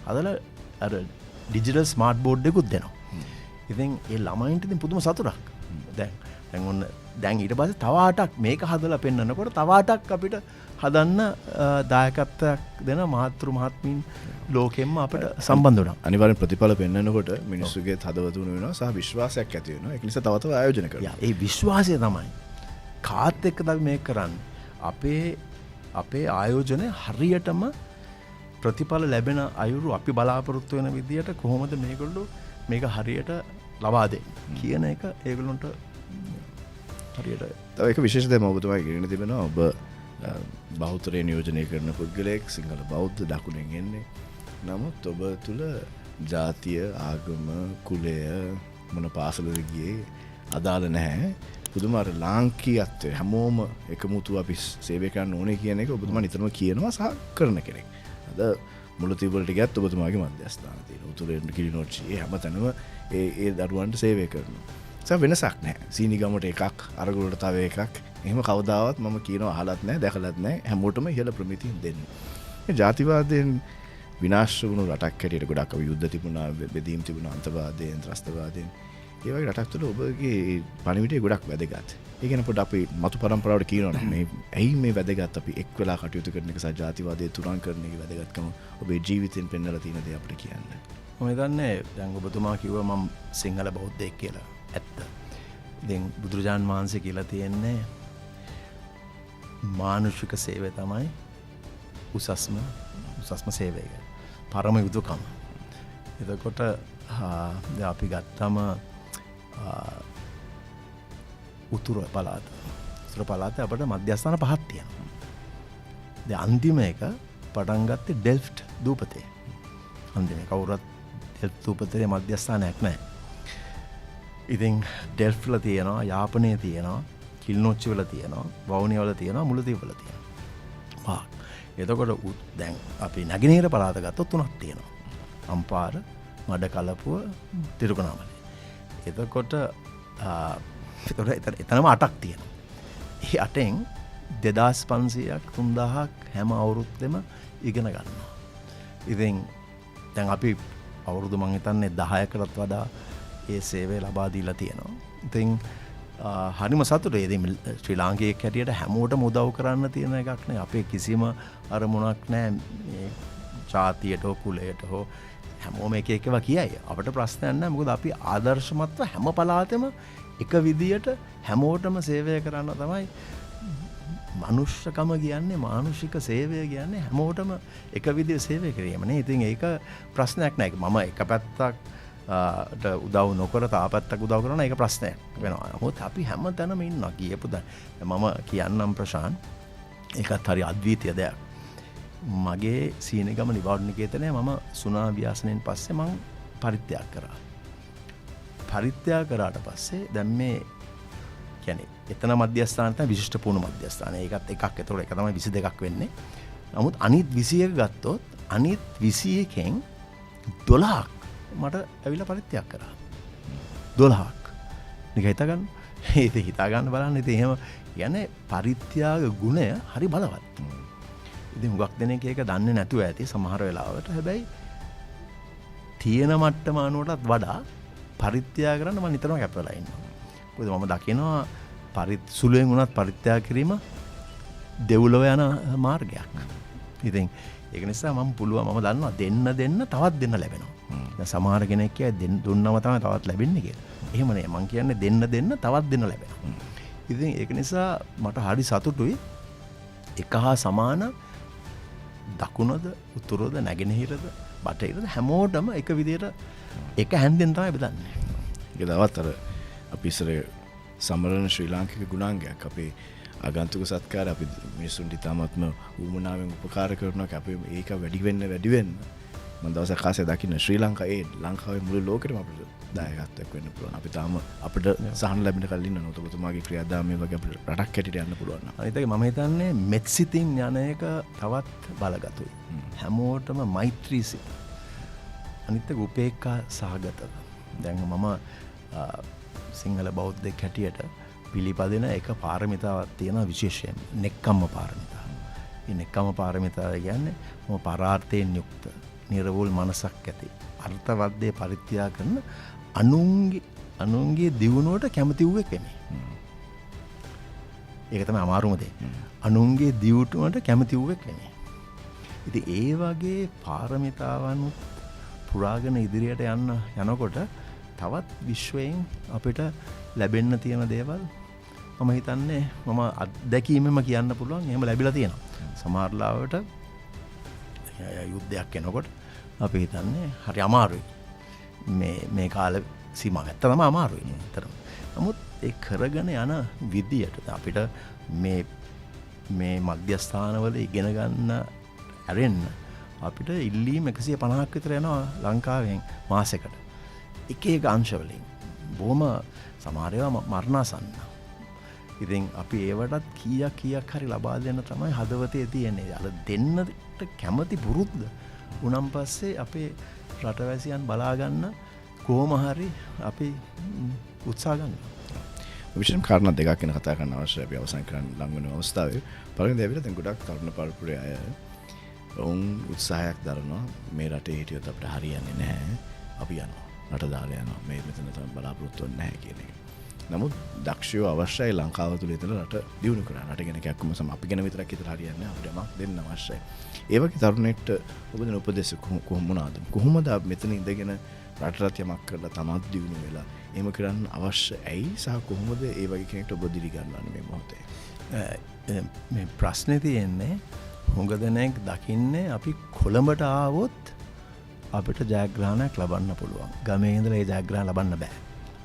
හදලා අර ඩිජිටල් ස්මාර්ට් බෝඩ් එකකුත් දෙනවා. ඉතින් ඒ ළමයින්ට ඉතින් පුදුම සතුටක්. දැන් ඊට පස්සේ තව 8ක් මේක හදලා පෙන්නනකොට තව 8ක් අපිට හදන්න දායකත්වයක් දෙන මාතෘ මහත්මීන් ලෝකෙම්ම අපිට සම්බන්ධ වුණා. අනිවාර්යෙන් ප්‍රතිඵල පෙන්වනකොට මිනිස්සුගේ හදවත වෙනවා සහ විශ්වාසයක් ඇති වෙනවා. ඒක නිසා තව තව ආයෝජන කරනවා. ඒ විශ්වාසය තමයි කාත් එක්කද අපි මේක කරන්නේ. අපේ ආයෝජනය හරියටම ප්‍රතිඵල ලැබෙන අයුරු අපි බලාපොරොත්තු වෙන විදියට කොහොමද මේගොල්ලෝ මේක හරියට ලබා දෙන්නේ කියන එක ඒගොල්ලන්ට හරියට. තව එක විශේෂ දෙයක් ඔබතුමා ඉගෙන තිබෙනවා. ඔබ බෞද්ධ නියෝජනය කරන පුද්ගලයෙක් සිංහල බෞද්ධ දකුණෙන් එන්නේ. නමුත් ඔබ තුල ජාතිය, ආගම, කුලය මොන පාසලද ගියේ අදාළ නැහැ. පුදුම අර ලාංකීයත්වය හැමෝම එකමුතු අපි සේවය කරන්න ඕනේ කියන එක ඔබතුමා නිතරම කියනවා සහ කරන කෙනෙක්. අද මුලතිව් වලට ගියත් ඔබතුමාගේ මධ්‍යස්ථාන තියෙනවා. උතුරේ කිලිනොච්චියේ හැමතැනම ඒ දරුවන්ට සේවය කරනවා. ඒක වෙනසක් නැහැ. සීනිගමට එකක්, අරගලට තව එකක්. එහෙම කවදාවත් මම කියනවා අහලත් නැහැ, දැකලත් නැහැ. හැමෝටම ඉහළ ප්‍රමිතියෙන් දෙන්නේ. මේ ජාතිවාදයෙන් විනාශ වුණු රටක් හැටියට ගොඩක් අපි යුද්ධ තිබුණා, බෙදීම් තිබුණා, අන්තවාදයෙන්, ත්‍රස්තවාදයෙන්. ඒ වගේ රටක් තුළ ඔබගේ පණිවිඩය ගොඩක් වැදගත්. ඒ ගැන පොඩ්ඩක් අපි මතු පරම්පරාවට කියනවා මේ ඇයි මේ වැදගත් අපි එක් වෙලා කටයුතු කරන එක සහ ජාතිවාදයේ තුරන් කරන එක වැදගත්කම ඔබේ ජීවිතයෙන් පෙන්වලා තියෙන දේ අපිට කියන්න. මම හිතන්නේ දැන් ඔබතුමා කිව්වා මම සිංහල බෞද්ධයෙක් කියලා. ඇත්ත. දැන් බුදුරජාන් වහන්සේ කියලා තියෙන්නේ මානුෂික සේවය තමයි උසස්ම සේවය. පරම යුතුයකම. එතකොට දැන් අපි ගත්තම උතුරු පළාත අපිට මධ්‍යස්ථාන 5ක් තියෙනවා. දැන් අන්තිම එක පටන් ගත්තේ ඩෙල්ෆ්ට් දූපතේ. අන්තිම කවුරුත් ඩෙල්ෆ්ට් දූපතේ මධ්‍යස්ථානයක් නැහැ. ඉතින් ඩෙල්ෆ්ට් වල තියෙනවා, යාපනයේ තියෙනවා, කිල්නොච්චි වල තියෙනවා, වවුනියා වල තියෙනවා, මුලදීව වල තියෙනවා. එතකොට දැන් අපි නැගෙනහිර පළාත ගත්තොත් 3ක් තියෙනවා. අම්පාර, මඩකලපුව, තිරුකනාමලේ. එතකොට එතනම 8ක් තියෙනවා. ඒ 8න් 2500ක් 3000ක් හැම අවුරුද්දෙම ඉගෙන ගන්නවා. ඉතින් දැන් අපි අවුරුදු මං හිතන්නේ 10කටත් වඩා ඒ සේවය ලබා දීලා තියෙනවා. ඉතින් හරිම සතුටුයි. ඉතින් ශ්‍රී ලාංකිකයෙක් හැටියට හැමෝටම උදව් කරන්න තියෙන එකක් නේ. අපේ කිසිම අරමුණක් නැහැ මේ ජාතියට හෝ කුලයට හෝ හැමෝම එක එකව කියයි. අපිට ප්‍රශ්නයක් නැහැ. මොකද අපි ආදර්ශමත්ව හැම පළාතෙම එක විදියට හැමෝටම සේවය කරන්න තමයි මනුෂ්‍යකම කියන්නේ, මානුෂික සේවය කියන්නේ හැමෝටම එක විදිය සේවය කිරීම නේ. ඉතින් ඒක ප්‍රශ්නයක් නෑ. මම එක පැත්තක් උදව් නොකර තා පැත්තක් උදව් කරන එක ප්‍රශ්නයක් වෙනවා. නමුත් අපි හැමතැනම ඉන්නවා කියපු දැන් මම කියන්නම් ප්‍රශාන්ත්, ඒකත් හරි අද්විතීය දෙයක්. මගේ සීනගම නිවාඩුනිකේතනය මම සුනා ව්‍යාසනයෙන් පස්සේ මම පරිත්‍යාග කරා. පරිත්‍යාග කරාට පස්සේ දැන් මේ කියන්නේ එතන මධ්‍යස්ථාන තමයි විශිෂ්ට පුහුණු මධ්‍යස්ථාන. ඒකත් එකක්. ඒතකොට ඒක තමයි 22ක් වෙන්නේ. නමුත් අනිත් 21 ගත්තොත් අනිත් 21කින් 12ක් මට ඇවිල්ලා පරිත්‍යාග කරා. 12ක්. නික හිතා ගන්න. ඒක හිතා ගන්න බලන්න. ඉතින් එහෙම කියන්නේ පරිත්‍යාග ගුණය හරි බලවත්. ඉතින් හුඟක් දෙනෙක් ඒක දන්නේ නැතුව ඇති සමහර වෙලාවට. හැබැයි තියෙන මට්ටම අනුවටත් වඩා පරිත්‍යාග කරන්න මම නිතරම කැපවෙලා ඉන්නවා. මොකද මම දකිනවා සුළුවෙන් වුණත් පරිත්‍යාග කිරීම දෙව්ලොව යන මාර්ගයක්. ඉතින් ඒක නිසා මම දන්නවා දෙන්න තවත් දෙන්න ලැබෙනවා. දැන් සමහර කෙනෙක් කියයි දුන්නම තමයි තවත් ලැබෙන්නේ කියලා. එහෙම නේ. මම කියන්නේ දෙන්න තවත් දෙන්න ලැබෙනවා. ඉතින් ඒක නිසා මට හරි සතුටුයි. එක හා සමාන දකුණද, උතුරද, නැගෙනහිරද, බටහිරද හැමෝටම එක විදියට එක හැන්දෙන් තමයි බෙදන්නේ. ඒක තවත් අර අපි ඉස්සර සමරන ශ්‍රී ලාංකික ගුණාංගයක්. අපේ ආගන්තුක සත්කාර අපි මිනිසුන්ට ඉතාමත්ම උවමනාවෙන් උපකාර කරනවා. අපි ඒක වැඩි වෙන්න මම දවසක් ආසේ දකින්න ශ්‍රී ලංකාවේ මුළු ලෝකෙටම අපිට දායකත්වයක් වෙන්න පුළුවන්. අපි තාම අපිට සහන ලැබෙන කල් ඉන්න ඔබතුමාගේ ක්‍රියාදාමයේ වගේ අපිට රටක් හැටියට යන්න පුළුවන්. අනිත් එක මම හිතන්නේ මෙත්සිතින් යන එක තවත් බලගතුයි. හැමෝටම මෛත්‍රී සිත. අනිත් එක උපේක්ඛා සහගතව. දැන් මම සිංහල බෞද්ධයෙක් හැටියට පිළිපදින එක පාරමිතාවක් තියෙනවා විශේෂයෙන්. නෙක්ඛම්ම පාරමිතාව. මේ නෙක්ඛම්ම පාරමිතාව කියන්නේ මොම පරාර්ථයෙන් යුක්ත නිර්වෝල් මනසක් ඇති අර්ථවත් දේ පරිත්‍යාග කරන අනුන්ගේ දියුණුවට කැමති වූ කෙනෙක්. ඒක තමයි අමාරුම දේ. අනුන්ගේ දියුණුවට කැමති වූ කෙනෙක්. ඉතින් ඒ වගේ පාරමිතාවන් පුරාගෙන ඉදිරියට යනකොට තවත් විශ්වයෙන් අපිට ලැබෙන්න තියෙන දේවල් මම හිතන්නේ මම අත්දැකීමෙම කියන්න පුළුවන් එහෙම ලැබිලා තියෙනවා. සමහර ලාවට යුද්ධයක් එනකොට අපි හිතන්නේ හරි අමාරුයි. මේ කාල සීමාව ඇත්තටම අමාරුයි නේතරම්. නමුත් ඒ කරගෙන යන විදියට අපිට මේ මධ්‍යස්ථානවල ඉගෙන ගන්න ඇරෙන්න අපිට ඉල්ලීම් 150ක් විතර යනවා ලංකාවෙන් මාසෙකට. එක අංශවලින් බොහොම සමහර ඒවා මරණාසන්න. ඉතින් අපි ඒවටත් කීයක් හරි ලබා දෙන්න තමයි හදවතේ තියෙන්නේ. අර දෙන්නට කැමති පුරුද්ද උනම් පස්සේ අපේ රටවැසියන් බලා ගන්න කොහොම හරි අපි උත්සාහ ගන්නවා. විශේෂම කාරණා දෙකක් ගැන කතා කරන්න අවශ්‍යයි. අපි අවසන් කරන්න ලඟ වෙන අවස්ථාවේ පළවෙනි දේ අපිට දැන් ගොඩක් තරුණ පරපුරේ අය වුන් උත්සාහයක් දරනවා මේ රටේ හිටියොත් අපිට හරියන්නේ නැහැ. අපි යනවා. රට දාලා යනවා. මේ මෙතන තමයි බලාපොරොත්තු වෙන්නේ නැහැ කියන එක. නමුත් දක්ෂයෝ අවශ්‍යයි ලංකාව තුළ ඉතල රට දියුණු කරන්න. රට ගැන කැක්කුම සම අපි ගැන විතරක් හිතලා හරියන්නේ නැහැ. අපිට යමක් දෙන්න අවශ්‍යයි. ඒ වගේ තරුණෙක්ට ඔබ දෙන උපදෙස් කොහොමද? කොහොමද මෙතන ඉඳගෙන රටට යමක් කරලා තමත් දියුණු වෙලා එහෙම කරන්න අවශ්‍ය ඇයි සහ කොහොමද ඒ වගේ කෙනෙක්ට ඔබ දිරි ගන්නන්නේ මේ මොහොතේ? මේ ප්‍රශ්නේ තියෙන්නේ හුඟ දෙනෙක් දකින්නේ අපි කොළඹට ආවොත් අපිට ජයග්‍රහණයක් ලබන්න පුළුවන්. ගමේ ඉඳලා ඒ ජයග්‍රහණ ලබන්න බෑ.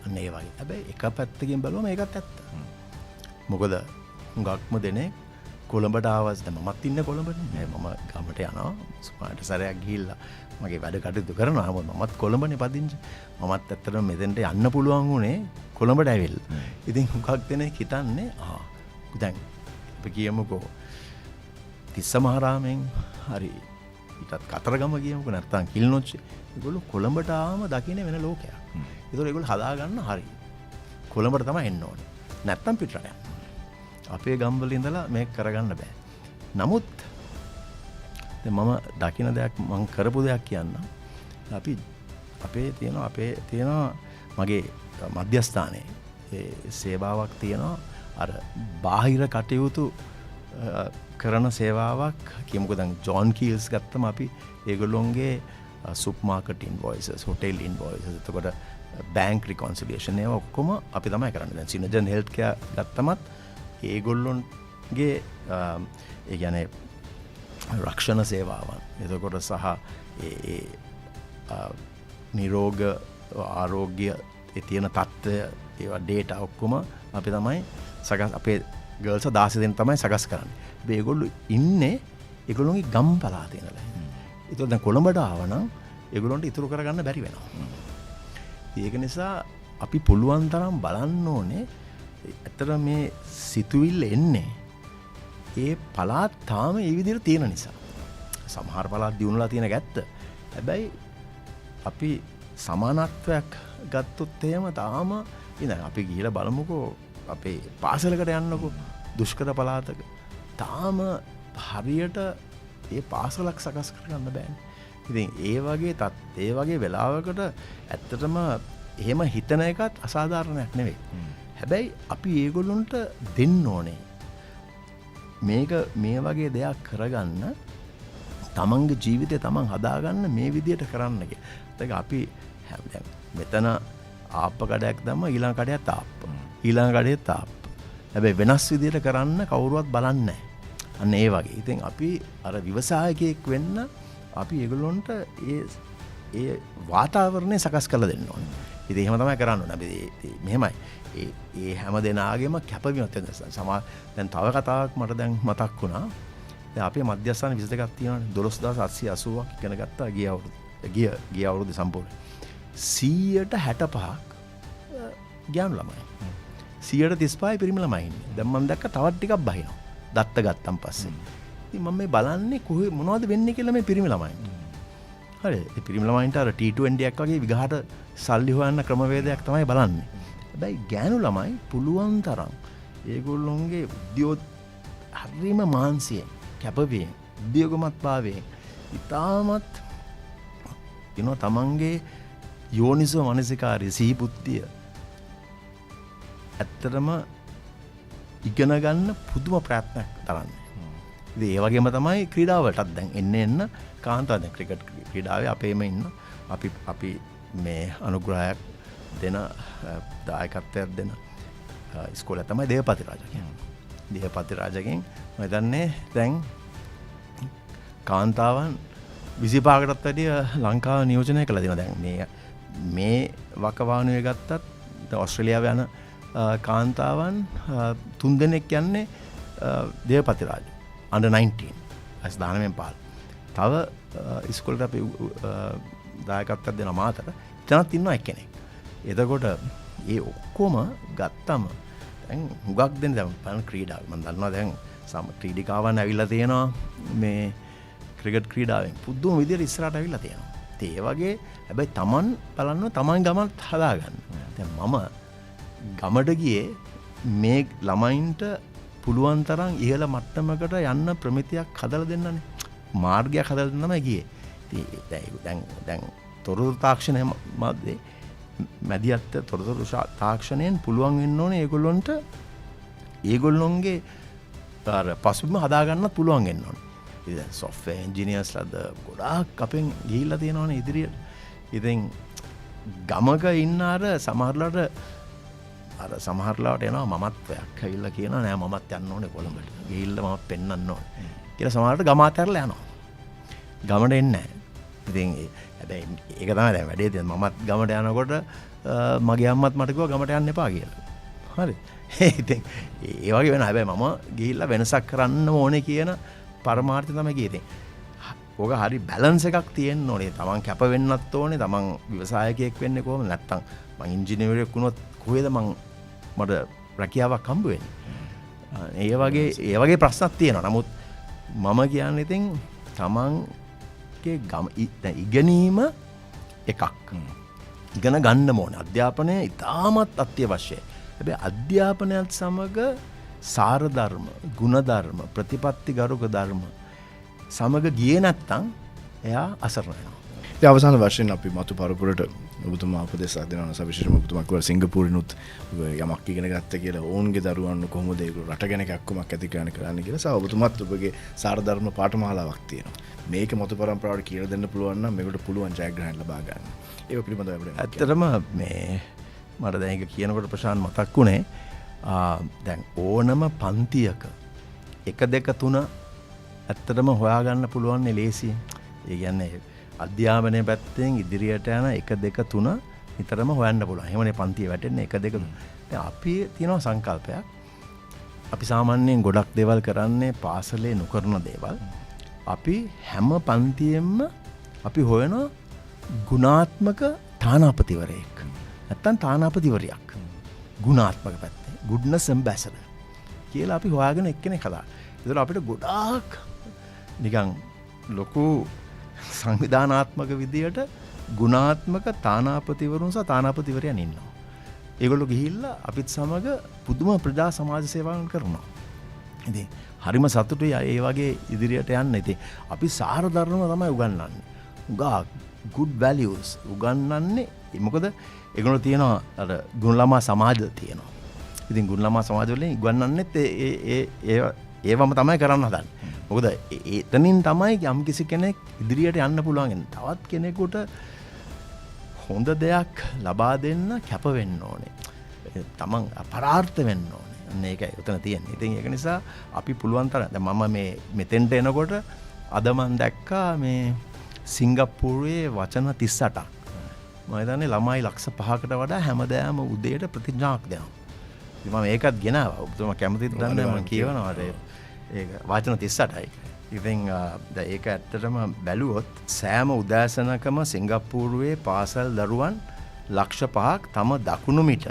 අන්න ඒ වගේ. හැබැයි එක පැත්තකින් බලුවම ඒකත් ඇත්ත. මොකද හුඟක්ම දෙනෙක් කොළඹට ආවස් දැන් මමත් ඉන්නේ කොළඹනේ. මම ගමට යනවා. සුමාට සැරයක් ගිහිල්ලා මගේ වැඩ කටයුතු කරනවා. මමත් කොළඹනේ පදිංචි. මමත් ඇත්තටම මෙතෙන්ට යන්න පුළුවන් වුණේ කොළඹට ඇවිල්ලා. ඉතින් හුඟක් දෙනෙක් හිතන්නේ දැන් අපි කියමුකෝ තිස්ස මහරාමෙන් හරි ඊටත් කතරගම කියමුකෝ නැත්නම් කිල්නොච්චි. ඒගොල්ලෝ කොළඹට ආවම දකින්නේ වෙන ලෝකයක්. ඒතකොට ඒගොල්ලෝ හදාගන්න හරි. කොළඹට තමයි එන්න ඕනේ. නැත්තම් පිටරට යන්න. අපේ ගම්වල ඉඳලා මේක කරගන්න බෑ. නමුත් දැන් මම දකින දෙයක් මම කරපු දෙයක් කියන්න. අපි අපේ තියෙනවා මගේ මධ්‍යස්ථානයේ ඒ සේවාවක් තියෙනවා. අර බාහිර කටයුතු කරන සේවාවක් කියමුකෝ දැන් ජොන් කීල්ස් ගත්තම අපි ඒගොල්ලොන්ගේ සුපර් මාකට් ඉන්වොයිසස් හොටෙල් ඉන්වොයිසස් එතකොට බැංක් රිකන්සිලියේෂන් ඒවා ඔක්කොම අපි තමයි කරන්නේ. දැන් සිනර්ජන් හෙල්ත් කෙයාර් ගත්තමත් ඒගොල්ලොන්ගේ ඒ කියන්නේ රක්ෂණ සේවාවන් එතකොට සහ ඒ නිරෝග ආරෝග්‍ය ඒ තියෙන තත්ත්වය ඒවා ඩේටා ඔක්කොම අපි තමයි සකස් අපේ ගර්ල්ස් 16 දෙනෙක් තමයි සකස් කරන්නේ. හැබැයි ඒගොල්ලෝ ඉන්නේ ඒගොල්ලෝගේ ගම් පළාතේ ඉඳලා. ඒතකොට දැන් කොළඹට ආවනම් ඒගොල්ලන්ට ඉතුරු කරගන්න බැරි වෙනවා. ඒක නිසා අපි පුළුවන් තරම් බලන්න ඕනේ ඇත්තට මේ සිතුවිල්ල එන්නේ ඒ පළාත් තාම ඒ විදිහට තියෙන නිසා. සමහර පළාත් දිනුලා තියෙන ගැත්ත. හැබැයි අපි සමානත්වයක් ගත්තොත් එහෙම තාම ඉතින් අපි ගිහලා බලමුකෝ අපේ පාසලකට යන්නකෝ දුෂ්කර පළාතක. තාම හරියට ඒ පාසලක් සකස් කරගන්න බෑනේ. ඉතින් ඒ වගේ වෙලාවකට ඇත්තටම එහෙම හිතන එකත් අසාධාරණයක් නෙවෙයි. හැබැයි අපි ඒගොල්ලොන්ට දෙන්න ඕනේ මේ වගේ දෙයක් කරගන්න තමන්ගේ ජීවිතය තමන් හදාගන්න මේ විදියට කරන්න කියලා. ඒක අපි දැන් මෙතන ආප්ප කඩයක් දැම්ම ඊළඟ කඩයත් ආප්ප. ඊළඟ කඩේත් ආප්ප. හැබැයි වෙනස් විදියට කරන්න කවුරුවත් බලන්නේ නැහැ. අන්න ඒ වගේ. ඉතින් අපි අර ව්‍යවසායකයෙක් වෙන්න අපි ඒගොල්ලොන්ට ඒ වාතාවරණය සකස් කරලා දෙන්න ඕනේ. ඉතින් එහෙම තමයි කරන්න ඕනේ. අපි මෙහෙමයි. ඒ හැම දෙනාගේම කැපවීමක් තියෙනවා. දැන් තව කතාවක් මට දැන් මතක් වුණා. දැන් අපේ මධ්‍යස්ථාන 22ක් තියෙනවානේ. 12880ක් ඉගෙන ගත්තා ගිය අවුරුද්ද සම්පූර්ණ. 165ක් ගෑනු ළමයි. 135යි පිරිමි ළමයි ඉන්නේ. දැන් මම දැක්ක තවත් ටිකක් බහිනවා. දත්ත ගත්තන් පස්සේ. ඉතින් මම මේ බලන්නේ මොනවද වෙන්නේ කියලා මේ පිරිමි ළමයි. හරි. ඒ පිරිමි ළමයින්ට අර T20 එකක් වගේ විගහට සල්ලි හොයන්න ක්‍රමවේදයක් තමයි බලන්නේ. හැබැයි ගෑනු ළමයි පුළුවන් තරම් ඒගොල්ලොන්ගේ හරිම මානසිකයෙන් කැපවීම උද්‍යෝගමත්භාවයෙන් ඉතාමත් තමන්ගේ යෝනිසෝ මනසිකාරය සිහි බුද්ධිය ඇත්තටම ඉගෙන ගන්න පුදුම ප්‍රයත්නයක් දරන්නේ. ඉතින් ඒ වගේම තමයි ක්‍රීඩාවලටත් දැන් එන්න කාන්තාව දැන් ක්‍රිකට් ක්‍රීඩාවේ අපේම ඉන්න අපි මේ අනුග්‍රහයක් දෙන දායකත්වයක් දෙන ඉස්කෝලේ තමයි දේවපති රාජ කියන්නේ. දේවපති රාජගෙන් මම දන්නේ දැන් කාන්තාවන් 25කටත් වැඩිය ලංකාව නියෝජනය කළා දෙනවා. දැන් මේ වකවානුවේ ගත්තත් ඕස්ට්‍රේලියාව යන කාන්තාවන් 3 දෙනෙක් යන්නේ දේවපති රාජ under 19 as 19 පාල්. තව ඉස්කෝලේට අපි දායකත්වයක් දෙන මාතර එතනත් ඉන්නවා එක්කෙනෙක්. එතකොට ඒ ඔක්කොම ගත්තම දැන් හුඟක් දෙන දැන් බලන ක්‍රීඩාව මම දන්නවා දැන් ක්‍රීඩිකාවන් ඇවිල්ලා තියෙනවා මේ ක්‍රිකට් ක්‍රීඩාවෙන් පුදුම විදියට ඉස්සරහට ඇවිල්ලා තියෙනවා. ඉතින් ඒ වගේ හැබැයි Taman බලන්න Taman ගමත් හදාගන්න. දැන් මම ගමට ගියේ මේ ළමයින්ට පුළුවන් තරම් ඉහළ මට්ටමකට යන්න ප්‍රමිතියක් හදලා දෙන්නනේ. මාර්ගයක් හදලා දෙන්නමයි ගියේ. ඉතින් දැන් තොරතුරු තාක්ෂණය මැද්දේ මැදිහත් තොරතුරු තාක්ෂණයෙන් පුළුවන් වෙන්න ඕනේ ඒගොල්ලොන්ගේ පසුබිම හදාගන්නත් පුළුවන් වෙන්න ඕනේ. ඉතින් software engineers ලද ගොඩාක් අපෙන් ගිහිල්ලා තියෙනවනේ ඉදිරියට. ඉතින් ගමක ඉන්න සමහරලාට එනවා මමත් ඇවිල්ලා කියනවා නෑ මමත් යන්න ඕනේ කොළඹට. ගිහිල්ලා මමත් පෙන්නන්න ඕනේ. කියලා සමහරට ගම අතහැරලා යනවා. ගමට එන්නේ නැහැ. ඉතින් හැබැයි ඒක තමයි දැන් වැඩේ තියෙන. මමත් ගමට යනකොට මගේ අම්මත් මට කිව්වා ගමට යන්න එපා කියලා. හරි. ඉතින් ඒ වගේ වෙනවා. හැබැයි මම ගිහිල්ලා වෙනසක් කරන්න ඕනේ කියන පරමාර්ථය තමයි කියේ. ඕක හරි බැලන්ස් එකක් තියෙන්න ඕනේ. තමන් කැප වෙන්නත් ඕනේ. තමන් ව්‍යවසායකයෙක් වෙන්නේ කොහොමද? නැත්තම් මං ඉංජිනේරුවෙක් වුණොත් කොහෙද මට රැකියාවක් හම්බ වෙන්නේ? ඒ වගේ ප්‍රශ්නක් තියෙනවා. නමුත් මම කියන්නේ ඉතින් තමන්ගේ ඉගෙනීම එකක්. ඉගෙන ගන්න ඕනේ. අධ්‍යාපනය ඉතාමත් අත්‍යවශ්‍යයි. හැබැයි අධ්‍යාපනයත් සමග සාර ධර්ම, ගුණ ධර්ම, ප්‍රතිපත්ති ගරුක ධර්ම සමග ගියේ නැත්තම් එයා අසරණ වෙනවා. ඒ අවසාන වශයෙන් අපි මතු පරපුරට ඔබතුමා උපදේශයක් දෙනවා. සවිශේෂම ඔබතුමා කිව්වා සිංගප්පූරිනුත් යමක් ඉගෙන ගත්ත කියලා ඕන්ගේ දරුවන්ව කොහොමද ඒගොල්ලෝ රට ගැන කැක්කමක් ඇති කරන්නේ කියලා. සා ඔබතුමාත් ඔබගේ සාර ධර්ම පාඨමාලාවක් තියෙනවා. මේක මතු පරම්පරාවට කියලා දෙන්න පුළුවන් නම් මේකට පුළුවන් ජයග්‍රහණ ලබා ගන්න. ඒක පිළිබඳව අපිට ඇත්තටම මට දැන් ඒක කියනකොට ප්‍රශාන්ත් මතක් වුණේ දැන් ඕනම පන්තියක 1 2 3 ඇත්තටම හොයාගන්න පුළුවන් ලේසියෙන්. ඒ කියන්නේ අධ්‍යාපනයේ පැත්තෙන් ඉදිරියට යන 1 2 3 නිතරම හොයන්න පුළුවන්. එහෙමනේ පන්තිය වැටෙන්නේ 1 2 3. දැන් අපි තියෙනවා සංකල්පයක්. අපි සාමාන්‍යයෙන් ගොඩක් දේවල් කරන්නේ පාසලේ නොකරන දේවල්. අපි හැම පන්තියෙම අපි හොයන ගුණාත්මක තානාපතිවරයෙක්. නැත්තම් තානාපතිවරයක්. ගුණාත්මක පැත්තේ goodness ambassador කියලා අපි හොයාගෙන එක්කෙනෙක් හදා. ඒතර අපිට ගොඩාක් නිකන් ලොකු සංවිධානාත්මක විදියට ගුණාත්මක තානාපතිවරුන් සහ තානාපතිවරයන් ඉන්නවා. ඒගොල්ලෝ ගිහිල්ලා අපිත් සමග පුදුම ප්‍රජා සමාජ සේවාවන් කරනවා. ඉතින් හරිම සතුටුයි ඒ වගේ ඉදිරියට යන්න. ඉතින් අපි සාර ධර්ම තමයි උගන්වන්නේ. උගා good values උගන්වන්නේ. මොකද ඒගොල්ලෝ තියෙනවා අර ගුණ ළමා සමාජ තියෙනවා. ඉතින් ගුණ ළමා සමාජ වලින් උගන්වන්නෙත් ඒවම තමයි කරන්න හදන්නේ. මොකද එතනින් තමයි යම් කිසි කෙනෙක් ඉදිරියට යන්න පුළුවන්. තවත් කෙනෙකුට හොඳ දෙයක් ලබා දෙන්න කැප වෙන්න ඕනේ. තමන් අපරාර්ථ වෙන්න ඕනේ. අන්න ඒකයි උතන තියෙන්නේ. ඉතින් ඒක නිසා අපි පුළුවන් තරම් දැන් මම මේ මෙතෙන්ට එනකොට අද මම දැක්කා මේ සිංගප්පූරුවේ වචන 38ක්. මම හිතන්නේ ළමයි ලක්ෂ 5කට වඩා හැමදාම උදේට ප්‍රතිඥාවක් දෙනවා. ඉතින් මම ඒකත් ගෙනාවා. ඔබතුමා කැමතිද දන්නේ මම කියවනවා ඒක වචන 38යි. ඉතින් දැන් ඒක ඇත්තටම බැලුවොත් සෑම උදෑසනකම සිංගප්පූරුවේ පාසල් දරුවන් ලක්ෂ 5ක් තම දකුණු මිට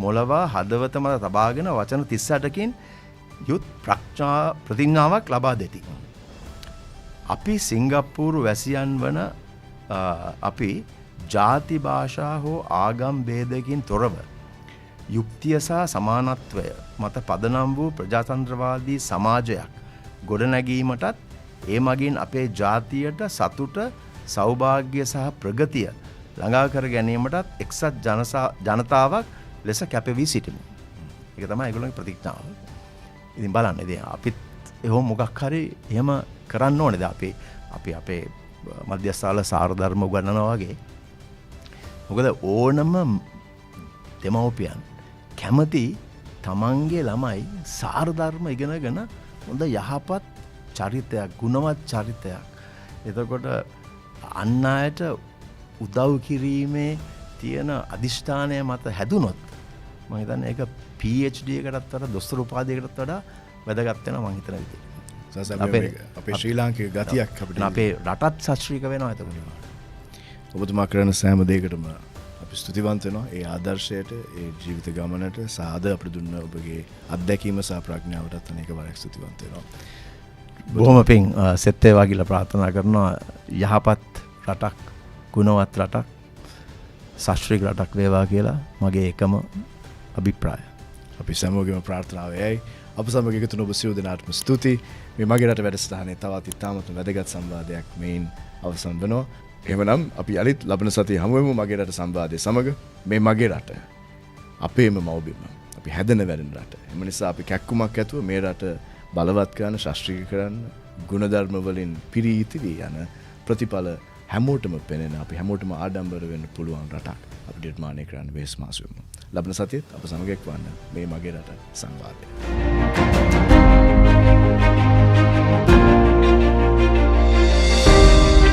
මොළවා හදවත මත තබාගෙන වචන 38කින් යුත් ප්‍රතිඥාවක් ලබා දෙති. අපි සිංගප්පූරු වැසියන් වන අපි ජාති භාෂා හෝ ආගම් ભેදකින් තොරව යුක්තිය සහ සමානත්වය මත පදනම් වූ ප්‍රජාතන්ත්‍රවාදී සමාජයක් ගොඩනැගීමටත් ඒ මගින් අපේ ජාතියට සතුට සෞභාග්‍ය සහ ප්‍රගතිය ළඟා කර ගැනීමටත් එක්සත් ජනතාවක් ලෙස කැපවී සිටිමු. ඒක තමයි ඒගොල්ලෝගේ ප්‍රතිඥාව. ඉතින් බලන්න ඉතින් අපිත් එහෙම මොකක් හරි එහෙම කරන්න ඕනේද අපි අපේ මධ්‍යස්ථාල සාර ධර්ම උගන්වනවා වගේ. මොකද ඕනම දෙමව්පියන් කැමති තමන්ගේ ළමයි සාර ධර්ම ඉගෙනගෙන හොඳ යහපත් චරිතයක්, ගුණවත් චරිතයක්. එතකොට අන් අයට උදව් කිරීමේ තියෙන අදිෂ්ඨානය මත හැදුනොත් මම හිතන්නේ ඒක PhD එකටත් වඩා දොස්තර උපාධියකටත් වඩා වැදගත් වෙනවා මම හිතන විදිහට. අපේ ශ්‍රී ලාංකික ගතියක් අපිට අපේ රටත් ශාස්ත්‍රීය වෙනවා එතකොට. ඔබතුමා කරන සෑම දෙයකටම අපි ස්තුතිවන්ත වෙනවා. ඒ ආදර්ශයට, ඒ ජීවිත ගමනට සාද අපිට දුන්න ඔබගේ අත්දැකීම සහ ප්‍රඥාවටත් අනේක වරක් ස්තුතිවන්ත වෙනවා. බොහොම පිං සෙත් වේවා කියලා ප්‍රාර්ථනා කරනවා. යහපත් රටක්, ගුණවත් රටක්, ශාස්ත්‍රීය රටක් වේවා කියලා මගේ එකම අභිප්‍රායය. අපි සමෝගෙම ප්‍රාර්ථනාව එයයි. අප සමග එකතු වුණ ඔබ සියලු දෙනාටම ස්තුතියි. මේ මගේ රට වැඩසටහනේ තවත් ඉතාමත් වැදගත් සංවාදයක් මෙයින් අවසන් වෙනවා. එහෙමනම් අපි අලිත් ලබන සතිය හමුවෙමු මගේ රට සංවාදය සමග. මේ මගේ රට අපේම මව්බිම. අපි හැදෙන වැඩෙන රට. එම නිසා අපි කැක්කුමක් ඇතුව මේ රට බලවත් කරන්න, ශාස්ත්‍රීය කරන්න, ගුණධර්ම වලින් පිරී ඉතිරි යන ප්‍රතිඵල හැමෝටම පෙනෙන, අපි හැමෝටම ආඩම්බර වෙන්න පුළුවන් රටක් අපි නිර්මාණය කරන්න වෙහෙස් මාසු වෙමු. ලබන සතියේත් අප සමග එක්වන්න මේ මගේ රට සංවාදය.